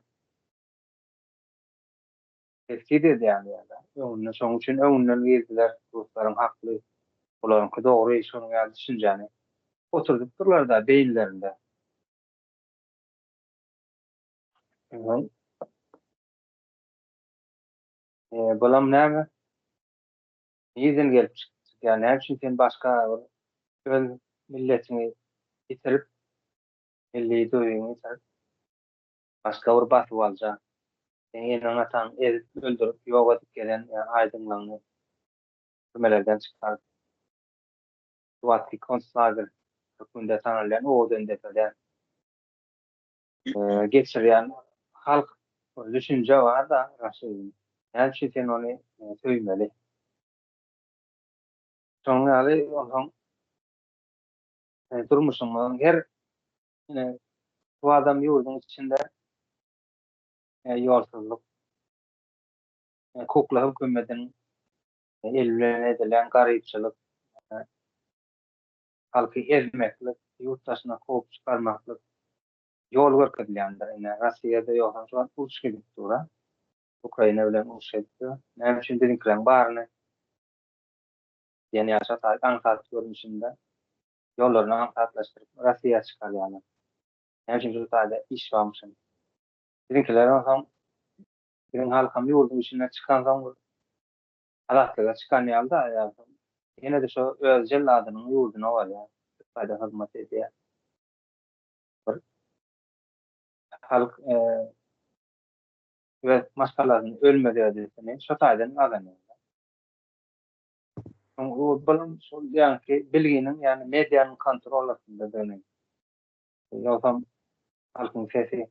tehdit edýär ýa-da. Şoň üçin öňünden gezdiler, dostlarym hakly, olaryňky dogry iş şonuň ýaly düşünjäni oturdup durlar-da beýillerinde. Bolam näme? Ýygyň gelip çykdy. Ýani näme üçin sen başga bir öz milletini ýitirip, milli duýuňy ýitirip, başga bir basyp alja. Sen ýene atan ezip öldürüp, ýok edip gelen aýdyňlygyny türmelerden çykaryp, Suwatki konslager hökümde tanalýan Oğuz Endepede geçirýän halk düşünje bar-da raşyny. Näme üçin sen ony söýmeli? Şoň ýaly onuň durmuşyňyň her bu adam ýurduň içinde ýolsuzlyk, kukla hökümetiň el bilen edilen garypçylyk, halky ezmeklik, ýurtdaşyna kovup çykarmaklyk ýol görkezilýändir. Rossiýada ýoksa şu an uruş gelip tura. Ukraina bilen uruş edip. Näme üçin diňkilen baryny ýene ýaşa aňsat görünüşinde ýollaryny aňsatlaşdyryp Rossiýa çykarýarlar. Näme üçin şu taýda iş barmyşyn. Diňkiler oňsam biziň halkam ýurduň içine çykan soň alatlyga çykan ýalda ýene de şu öz jelladynyň ýurduna barýar. Taýda hyzmat edýär. Halk we maskalaryny ölmedi edilsini şu taýdan alanyr. O bilim şol ýa-ni bilginiň ýani medianyň kontrol altynda dönen. Ýogam halkyň sesi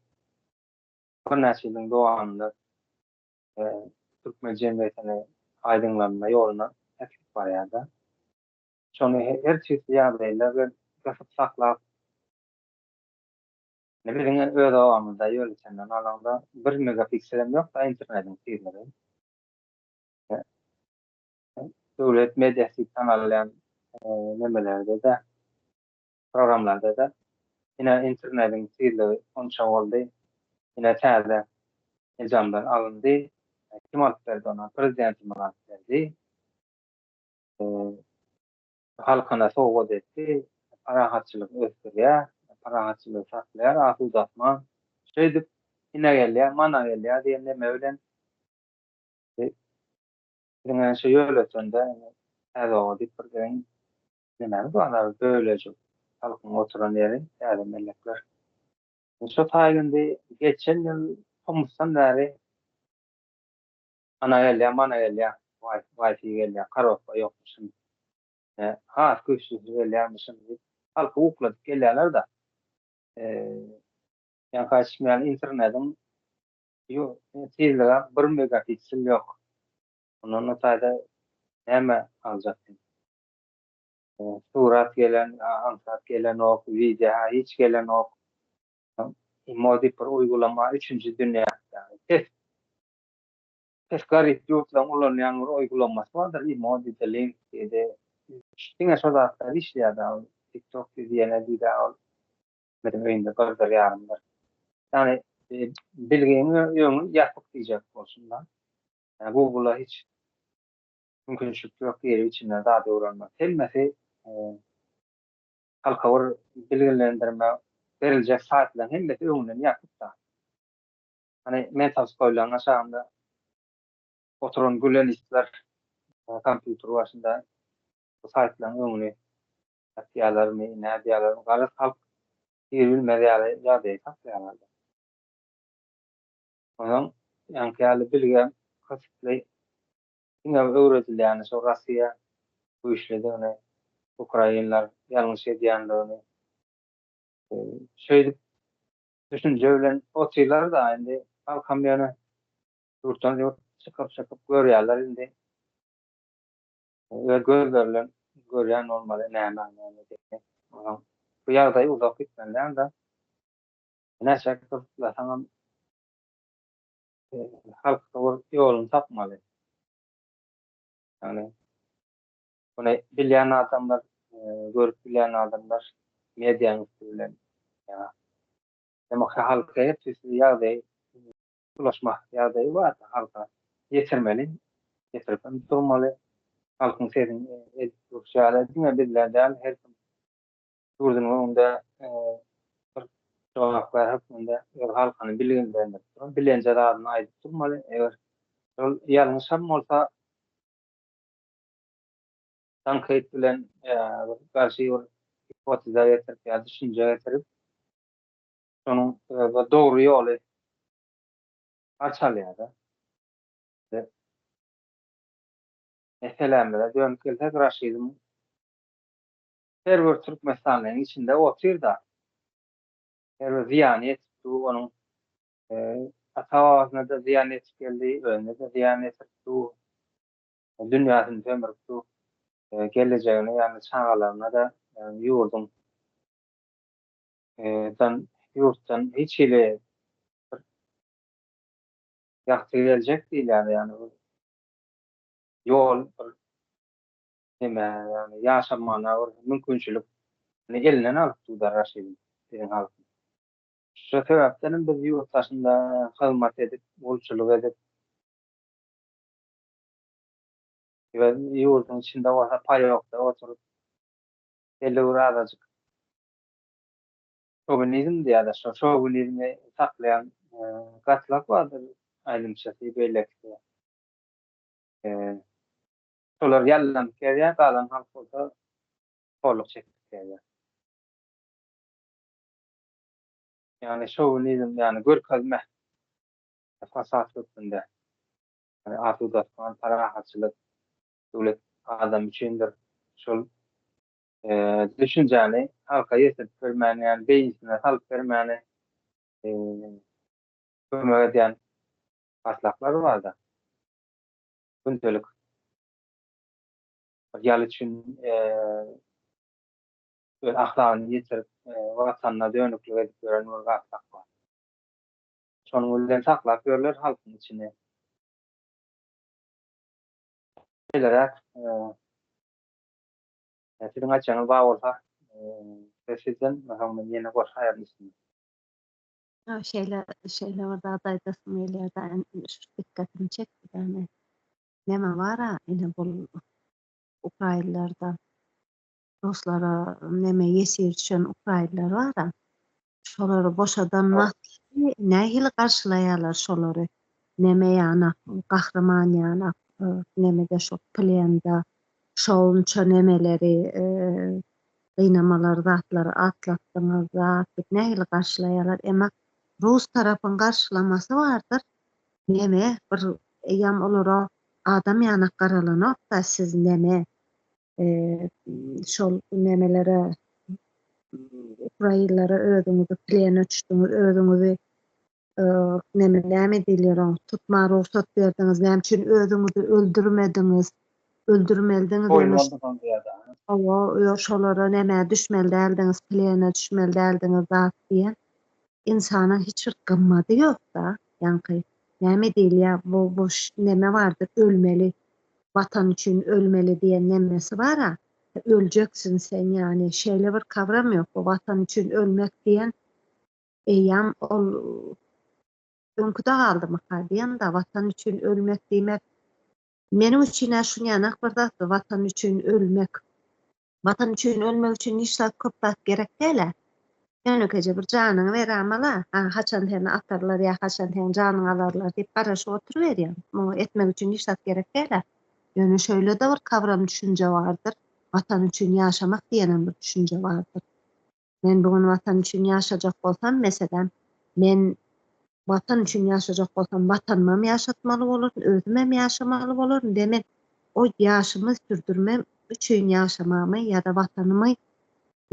näçe ýylyň dowamında türkmen jemgyýetine aýdyňlanma ýoluna täklip barýar-da. Şonu her çeşit ýagdaýlar gasyp saklap ne bileyim öz dowamında ýöresenden alanda 1 megapikselim ýok da internetiň sirleri. Döwlet mediasy kanallaryndan nemelerde de programlarda da ine internetiň sirleri onça boldy. Ine täze ejamlar alındy. Kim alyp berdi ona? Prezidentim alyp berdi. Halkana sowgat etdi. Parahatçylyk ösdürýär, parahatçylyk saklaýar, aty uzatma. Şeýdip ine gelýär, mana gelýär diýen neme bilen diňe şu ýöletende täze owgat edip birden neme barlar böleje halkyň oturan ýeri, täze mellekler. Şu taýyndy geçen ýyl tomusdan bäri ana gelýär, mana gelýär, Wi-Fi gelýär, karappa ýokmuşyň. Ha, köşküz gelýärmişim diýip halky ukladyp gelýärler da. Ýa kaçmaýan internetiň tezligi 1 megapiksel ýok. Ondan taýda näme aljak? Surat gelen, ansat gelen ok, video hiç gelen ok. Emoji bir uygulama 3-nji dünýäde. Ses garyp ýurtdan ulanýan bir uygulamasy bardyr. Emoji de link de. Diňe şu zatlar işleýär. TikTok diýene diýär. Benim öýünde gözler ýarymdyr. Yani bilgiňi ýöňü ýatyp diýjek bolsunlar. Google'a hiç mümkinçilik ýok ýeri içinden zady öwrenmek. Hemmesi halka bir bilgilendirme beriljek saatlaryň hemmesi öňünden ýatyp da. Hani men taýdan aşagynda oturan gülen işler kompýuter başynda bu saatlaryň öňüne ýatýarlar, näme diýerler, galat halk bilmediler ýa-da saklaýarlar. Onuň ýanky bilgen köpçüli ine öwredilýän şu Rossiýa bu işlediğini, Ukraynalar ýalňyş edýändigini şeýdip düşünje bilen otylar da indi halkam ýene ýurtdan çykyp görýärler indi. Gözler bilen görýän normal näme diýip. Bu ýagdaý uzak gitmeliň da näçe kızlasaňam halk ýoluny tapmaly. Yani bunu bilýän adamlar, görüp bilýän adamlar medianyň bilen ýa halka hepsi ýagdaý ulaşmak ýagdaý bar halka. yetirmeli, getirip durmaly. Halkyň sezin edip diňe bizler däl her kim durduň onda bir jogaplar hakynda halkyny bilgenlerinde bilen jaradyny aýdyp durmaly. Eger şol ýalňyş hem bolsa tanqid bilen garşy bir hipoteza getirip ýa düşünje getirip şonuň dogry ýoly açalýar-da. Meselem bilen dönüp gelsek raşizm her bir Türkmenistanyň içinde oturýar-da. Her bir ziýan etdi onuň ata-babasyna da ziýan etip geldi, özüne de ziýan etdi. Dünýäsini sömüripdi. Gelejegine ýani çağalaryna da ýurdun ýurtdan hiç ile ýaxşy geljek diýil ýani ýol nime ýani ýaşamana bir mümkinçilik elinden alypdy da raşizm diýen halk. Şu sebäpden biz ýurtdaşynda hyzmat edip, bolçuluk edip we ýurdun içinde bolsa paýokda oturup belli bir azajyk şovinizm diýýärler. Şo şovinizmi saklayan gatlak bardyr aýdymçysy beýlekde. Şolar ýallanıp gelýär, galan halk bolsa torluk çekip gelýär. Yani şovinizm yani görkezme fasat hükmünde. Yani atudatman, parahatçılık, döwlet adam üçindir. Şol düşünjäni halka ýetirip bermäni, yani beýinsine salyp bermäni kömek edýän gatlaklar barda. Gündelik ýaly üçin öz ahlakyny ýetirip watanyna dönüklik edip beren bir gatlak bar. Şonuň bilen saklap berler halkyň içine. Belerek Sizin açığınız bağ olsa sizden bakalım yine boş hayırlısınız. Şeyle orada adaýdasym ellerden dikkatimi çekdi. Yani neme wara ine bul Ukraynalarda Ruslara neme ýesir düşen Ukraynalar wara. Şolary boşadan nähili garşylaýarlar şolary. Neme ýana gahrman ýana nemede şo plenda şounça nemeleri gynamalar zatlary atlatdyňyz zat nähili garşylaýarlar. Emma Rus tarapyň garşylamasy bardyr. Neme bir ýam olara adam ýana garalanok da siz neme şol nemelere Ukraynalara özüňizi plen öçdüňiz, özüňizi näme diýler, tutma ruhsat berdiňiz, näme üçin özüňizi öldürmediňiz, öldürmeldiňiz şolara näme düşmeli däldiňiz, plene düşmeli däldiňiz zat diýen insana hiç bir gymmaty ýok da. Ýani näme diýilýär, bu näme bardyr, ölmeli, vatan üçin ölmeli diýen nämesi bar-a. Öljeksin sen ýani şeýle bir kavram ýok. Bu vatan üçin ölmek diýen eýam ol öňküde galdymy diýen da vatan üçin ölmek diýmek meniň üçin şu ýanak bir zat vatan üçin ölmek. Vatan üçin ölmek üçin hiç zat köp zat gerek däl. Ýönükece bir janyny beremala, haçan seni atarlar ýa haçan seni janyny alarlar diýip garaşyp oturuberýär. Bu etmek üçin hiç zat gerek däl. Ýöne şöyle de bir kavram düşünje bardyr. Vatan üçin ýaşamak diýen bir düşünje bardyr. Men bugün vatan üçin ýaşajak bolsam, meselem, men vatan üçin ýaşajak bolsam, vatanymam ýaşatmaly bolurdum, özüm hem ýaşamaly bolurdum. Demek o ýaşymy sürdürmem üçin ýaşamamy ýa-da vatanymy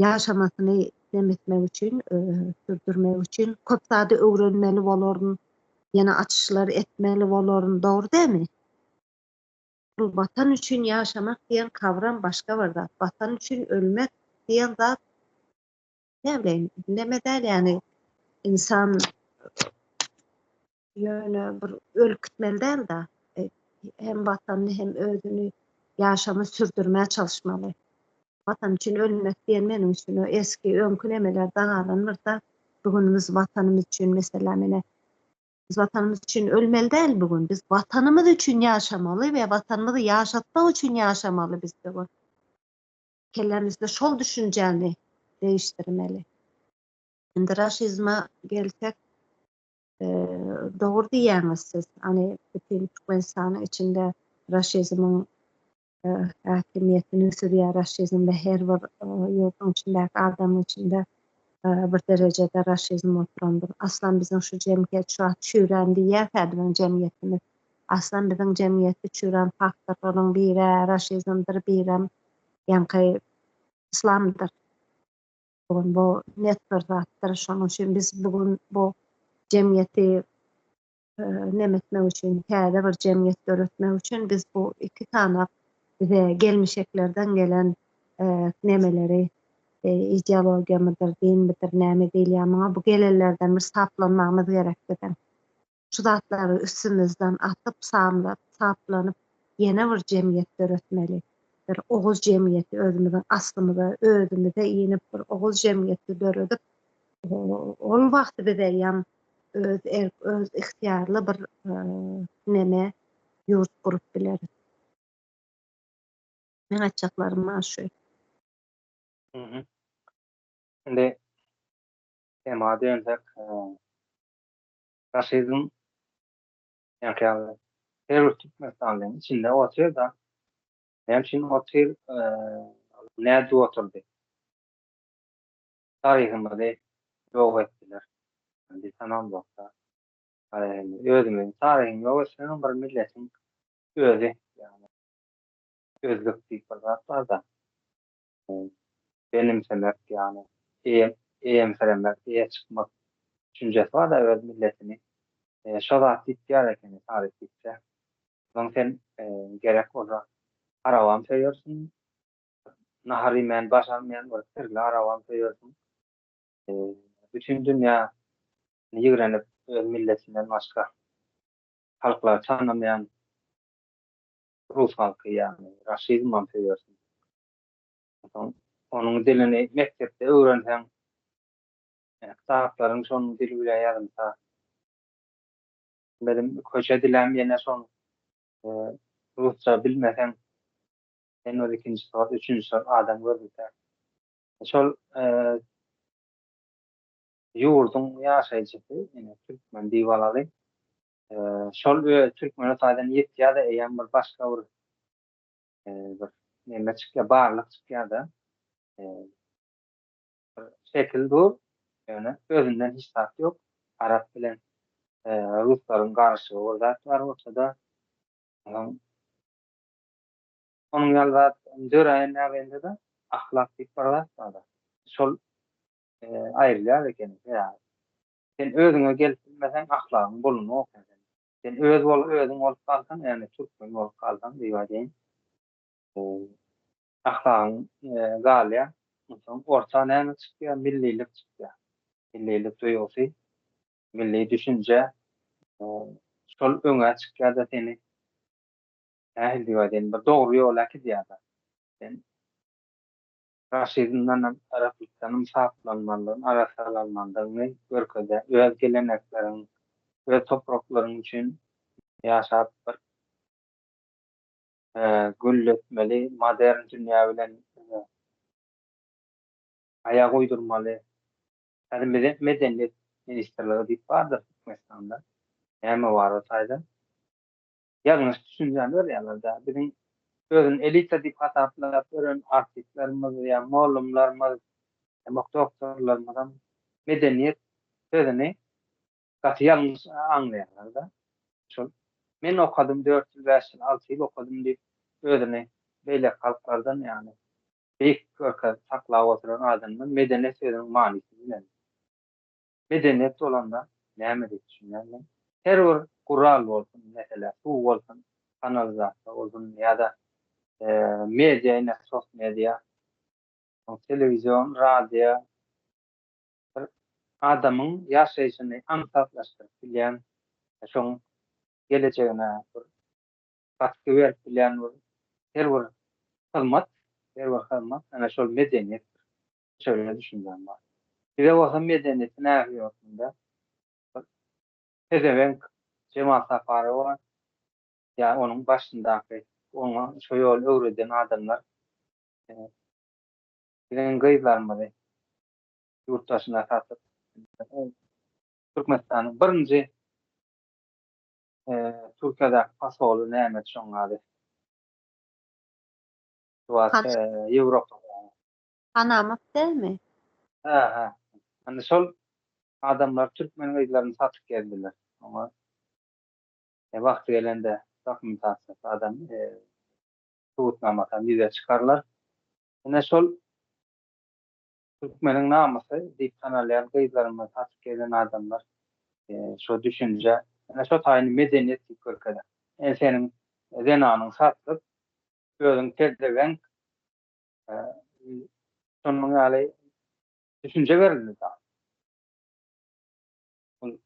ýaşamasyny demetmek üçin, sürdürmek üçin köp zady öwrenmeli bolurdum. Ýene açyşlar etmeli bolurdum, dogry dämi? Bu vatan üçin ýaşamak diýen kavram başga bir zat. Vatan üçin ölmek diýen zat ne bileyim, neme däl ýani insan ýöne bir ölkütmeli däl da hem vatanyny hem özüni ýaşamy sürdürmäge çalışmaly. Vatan üçin ölmek diýen meniň üçin eski öňkü nemeler dagalanmyrsa, bugünimiz vatanymyz üçin meselem Biz vatanımız için ölmeli değil bugün. Biz vatanımız için yaşamalı ve vatanımızı yaşatmak için yaşamalı biz bugün. Kellerimizde şol düşünceni değiştirmeli. Şimdi raşizma gelsek doğru diýäňiz siz. Hani bütün Türkmenistan'ın içinde raşizmin hakimiyetini sürýär raşizm ve her bir ýurtun içindäki adamın içinde bir derecede raşizm oturandır. Aslan bizim şu cemiyet şu an çüren diýär häzirden cemiyetimiz. Aslan bizim cemiyeti çüren faktorlaryň biri raşizmdir, biri ýanky islamdyr. Bugün bu net bir zatdyr. Şonuň üçin biz bugün bu cemiyeti nemetmek üçin, täze bir cemiyet döretmek üçin biz bu iki tane bize gelmişeklerden gelen nemeleri ideologiya mıdır, din midir, näme diýilýär, bu gelenlerden bir saplanmamız gerekdir. Şu zatlary üstümizden atyp samlap, saplanyp ýene bir cemiyet döretmeli. Bir oguz cemiyeti özümizden aslymyza, özümize iňip bir oguz cemiyeti döredip ol wagty bize ýam öz ihtiýarly bir neme ýurt gurup bileris. Men açıklarım maşu. Hı hı. Şimdi tema dönsek, raşizm ýa-ni terör Türkmenistan'ın içinde oturuyor da benim için otur näde oturdy? Tarihimizde ýok etdiler. Bir tamam bolsa, özümiň tarihiň ýok etseň bir milletiň özü, ýani özlük diýip bir zat bar da, benimsemek, ýani eýemseremek, eýe çykmak düşünjesi bar da öz milletini. Şo zat diýýär eken tarih diýse. Onuň sen gerek bolsa arawan söýersiň, nahary men başarmayan bir sirli arawan söýersiň. Bütün dünýä ýigrenip öz milletinden başga halklar tanımayan Rus halky ýani raşizmdan söýersiň. Onuň dilini mektepde öwrenseň, kitaplaryň şonuň dili bilen ýazylsa, benim köçe dilem ýene şoň rusça bilmeseň, sen o ikinji soat, üçüncü soat adam görürse, şol ýurdun ýaşaýjysy, ýene türkmen diýip alaly. Şol türkmen taýdan ýetýär-de eýen bir başga bir neme çykýar, barlyk çykýar da. Şekil bu, ýöne özünden hiç fark ýok. Arap bilen ruslaryň garaşygy o zat bar ortada. Onuň ýaly döreýän nägende de ahlak diýip bir zat bar da. Şol aýrylýar eken. Sen özüňe gelip bilmeseň ahlagyň bolunok. Sen özüň bolup kalsaň, ýani türkmen bolup kalsaň diýip aýdyn. Ahlagyň galya, soň orta näme çykýar? Millilik çykýar. Millilik duýgusy, milli düşünje şol öňe çykýar da seni nähili diýip aýdyn, bir dogry ýola gidýär. Sen raşizmden, araplikden saplanmalygyň, arasalanmalygyny görkezde, öz gelenekleriň, öz topraklaryň üçin ýaşap bir gülletmeli, modern dünýä bilen aýak uýdurmaly. Häzir medeniýet ministrligi diýip bardyr Türkmenistanda. Näme bar o taýda? Ýalňyş düşünjäni berýärler da. Bizim özün elita diýip hataplar gören artistlerimiz ýa mollumlarymyz, doktorlarymyz medeniýet sözüni gaty ýalňyş aňlaýarlar da. Şol men okadym 4 ýyl, 5 ýyl, 6 ýyl okadym diýip özüni beýle halklardan ýani beýik görkezde saklap oturan adamlar medeniýet sözüniň manysy bilen. Medeniýet bolanda näme diýip düşünýärler? Her bir kural bolsun, mesela su bolsun, kanalizasiýa bolsun ýa-da media, sos media, telewizyon, radio bir adamyň ýaşaýyşyny ansaçlaşdyryp bilýän, şoň gelejegine bir katkı berip bilýän her bir hyzmat, ana şol medeniýet. Şöyle düşünýän bar. Bir de bolsa medeniýeti näme ýokunda? Pezevenk Cemal Safarova ya onun başındaki ona şu yol öğreten adamlar e, bilen gıylarmadı yurttaşına satıp Türkmenistan'ın birinci Türkiye'de pasolu Mehmet Şongadı. Tuvat Han Avrupa. Hanamık değil mi? Ha. Hani sol adamlar Türkmen gıylarını satıp geldiler. Ama vakti gelende dokumentasyon adam tuğutmamadan bize çıkarlar. Yine sol Türkmenin naması deyip sanarlayan gıylarını satıp gelen adamlar şu düşünce yani şu tayini medeniyet ülkede. Senin zenanın satıp gözün terdeven e, sonun yani düşünce verildi daha. Bu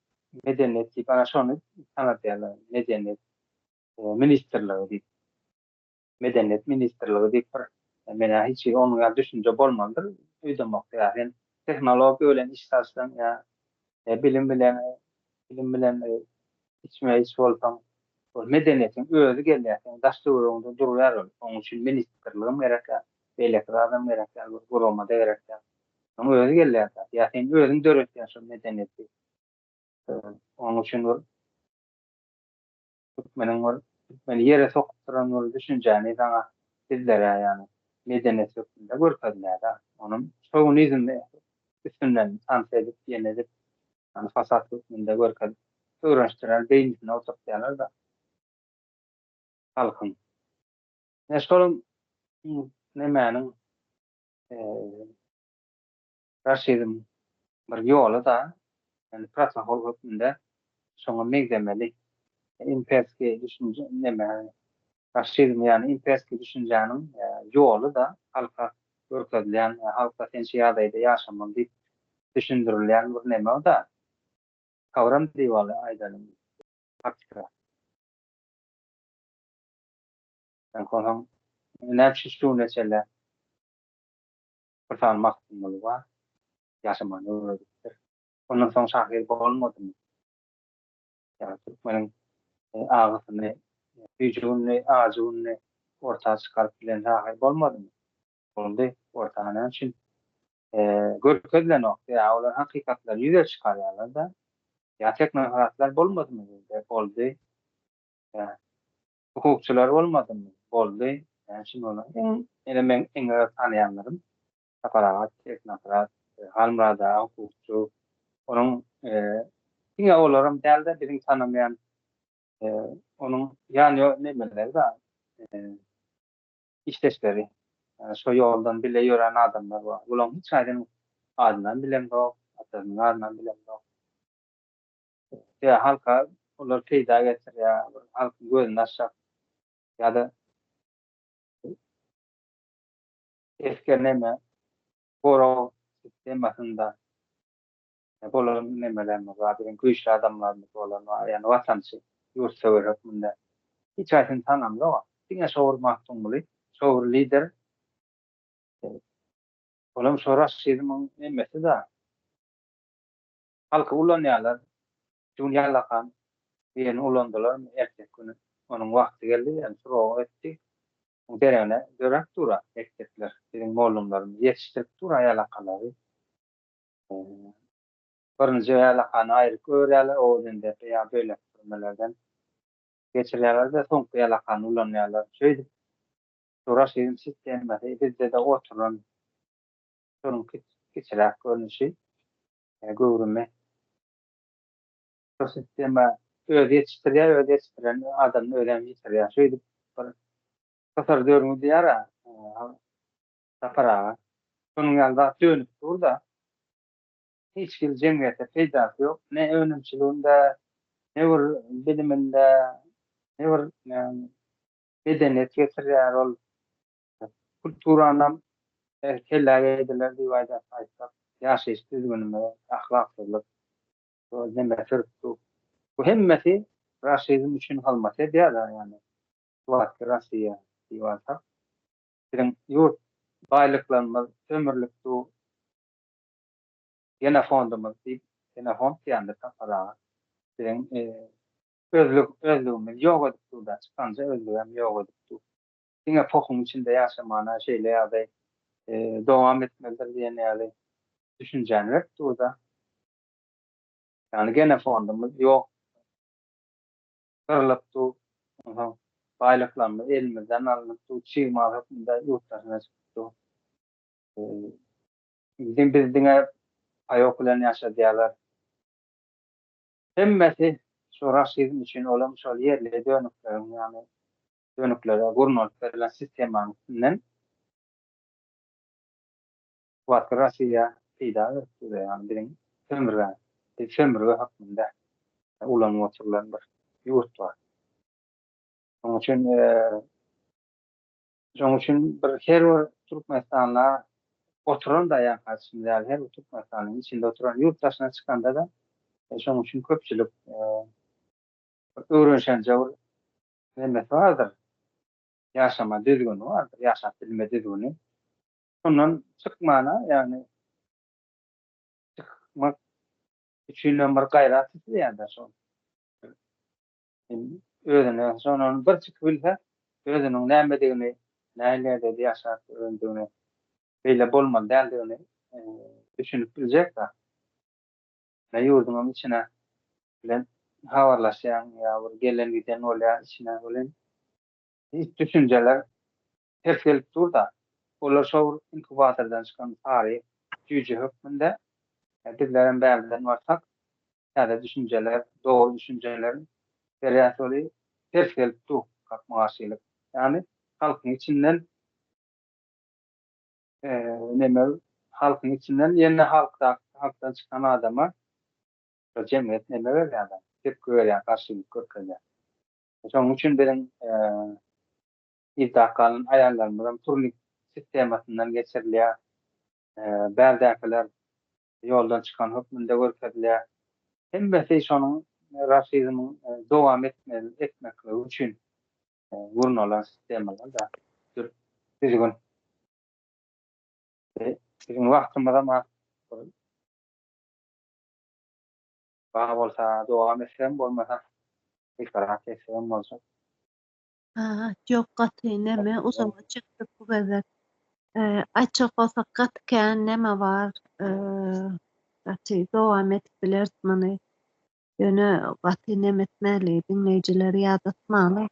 medeniyet bana şunu sanat yani medeniyet ministerliği deyip medeniyet ministerliği deyip mena hiç onun ya düşünce bolmandır. Uydamak yani teknoloji ölen iştaştan ya bilim bilen içmeye hiç olsam medeniyetin özü gelýär. Daşdurunda durýar. Onuň üçin ministerliğim gerekär. Beýleki adam gerekär. Gurulmada gerekär. Onuň özü gelýär. Ya sen özüň döretýän şu medeniyeti. Onuň üçin meni yere sokup duran düşünjäni sana sizlere yani medeniyet ýokunda görkezler. Onuň şoň izinde üstünden sanse edip ýene-de yani fasat hükmünde görkezler. Öğrençler beýnine oturtýarlar da halkyn. Neşkolun nemäniň raşyzm bir ýoly da yani protokol hükmünde şoňa megdemeli imperski düşünje näme raşyzm yani imperski düşünjäniň ýoly da halka görkezlen halka sençi ýagdaýda ýaşamak diýip düşündirilýän bir näme o da kawram diýip aýdalım praktika. Yani konum näçe şu mesele kurtan maksimum var ýaşamany öwredipdir. Ondan soň şahir bolmadymy? Yani Türkmeniň ağzyny, güýjüni, ajuny ortaga çykaryp bilen şahir bolmadymy? Boldy. Ortana üçin görkezlen wagt ýa olar hakykatlar ýüze çykarýarlar da ýa teknokratlar bolmadymy? Boldy. Ýa hukukçylar bolmadymy? Boldy. Yani şimdi onu men tanıyanlarım aparat, teknokrat, halmrada, hukukçu, onun yine olarım dälde birini tanımayan onun yani ne bilir da işleşleri şu yoldan bile yören adamlar var. Ulan hiç aydın adından bilen yok, adından adından bilen yok. Ya halka onlar peyda getir ya halkın gözünü aşağı ya da eskerleme Boro sistemasında bolan nemeler var, bilen güýçli adamlar bolan var, yani watançy ýurtsewer hükmünde. Hiç aýsyn tanamly var. Diňe şowur mahtumly, şowur lider, olam şoraş şeýdimiň emmesi da halky ulanýarlar, dünýalakan diýeni ulandylar, ertek günü onuň wagty geldi, ýani surag etdi. Derene dörak dura ekdekler, bilen mollumlaryny ýetişdirip dura ýalakalary. Birinji ýalakany aýryp görýärler, o dende ýa böyle türmelerden geçirýärler de soňky ýalakany ulanýarlar. Şeýdip soraş ýerim sistemleri bizde de oturan şonuň kiçiräk görnüşi gowrumy şu sistema öz ýetiştirýär, adamny öýlen ýetirýär. Şeýdip bir kasar dörmü diýara sapara. Şonuň ýalda dönüp durda hiç kim jemgyýete peýdasy ýok. Ne önümçiliginde, ne bir biliminde, ne bir medeniyet getirýär ol kulturanam kelläge ediler diýip aýtsak, ýaşaýyş düzgününe, ahlaksyzlyk, näme türkçü. Bu hemmeti raşyzm üçin halmat edýär ýani. Wagt Raşia diýip aýtsak, bilen ýurt baýlyklarymyz, sömürlükdi, ýene fondumyz diýip, ýene fond diýende tapara. bilen özlüğümüz ýok edip da çykanja özlüğüm ýok edip diňe pokun içinde ýaşamana şeýle ýa-da dowam etmelidir diýen ýaly düşünjenler turda. Yani gene fondumuz ýok. Gyrlypdy, baýlyklarymyz elimizden alınıpdy, çyýmaz hukmunda ýurtdaşyna çykypdy. Biz diňe aýok bilen ýaşadýarlar. Hemmesi şu raşizm üçin olam şol ýerli dönüklerin, ýani dönüklere gurnalyp berilen sistemanyň üstünden wagt Rossiýa pyda etdi, ýani biriň sömürge hakynda ulanyp oturulan bir ýurt bar. Şoň üçin bir her bir Türkmenistanlar oturan da ýa karşymda her bir Türkmenistanyň içinde oturan ýurtdaşyna çykanda da şoň üçin köpçülik öwrenşenje bir neme bardyr. Ýaşama düzgünü bardyr, ýaşap bilme düzgünü. Şondan çykmana, ýani çykmak üçin bir gaýrat edýär-de şol. Özüne şonun bir çykyp bilse, özüniň nämedigini, nälerде ýaşap öldüğünü, beýle bolmaly däldigini düşünüp biljek da. Ne ýurdunyň içine bilen habarlaşýan ýa bir gelen giden bolýar içine bilen hiç düşünjeler ters gelip dur da. Olar şol inkubatordan çykan taryh güýji hökmünde bizleriň bäzilerini barsak, ýa-da düşünjeler, dogry düşünjeler serýasly ters gelip dur gapmaşylyk. Yani halkyň içinden neme halkyň içinden ýene halkdan çykan adama jemgyýet neme berýär, tepki berýär, garşylyk görkezýär. Şoň üçin biriň ýa-da aýanlarymyň turnik sistemasyndan geçirilýär. Bäldäkiler ýoldan çykan hökmünde görkezilýär. Hemmesi şonuň raşizmyň dowam etmekligi üçin gurnalan sistemalar da düzgün. Bizim wagtymyza ma baga bolsa dowam etsem bolmasa ikrar etsem bolsa. Yok gaty neme uzama çykdyk bu gezek. Açyk bolsa gatken neme bar? Gaty dowam etip bilersmeni. Ýöne gaty neme etmeli, dinleýijileri ýadatmaly.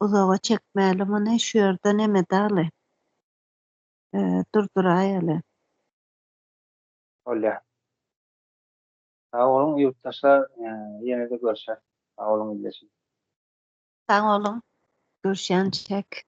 Uzağa çekmeli meni şu ýerde neme daly? Durduraýaly. Olýar. Sag bolun ýurtdaşlar, ýene-de görüşär. Sag bolun illeşin. Sag bolun. Görüşýänçek.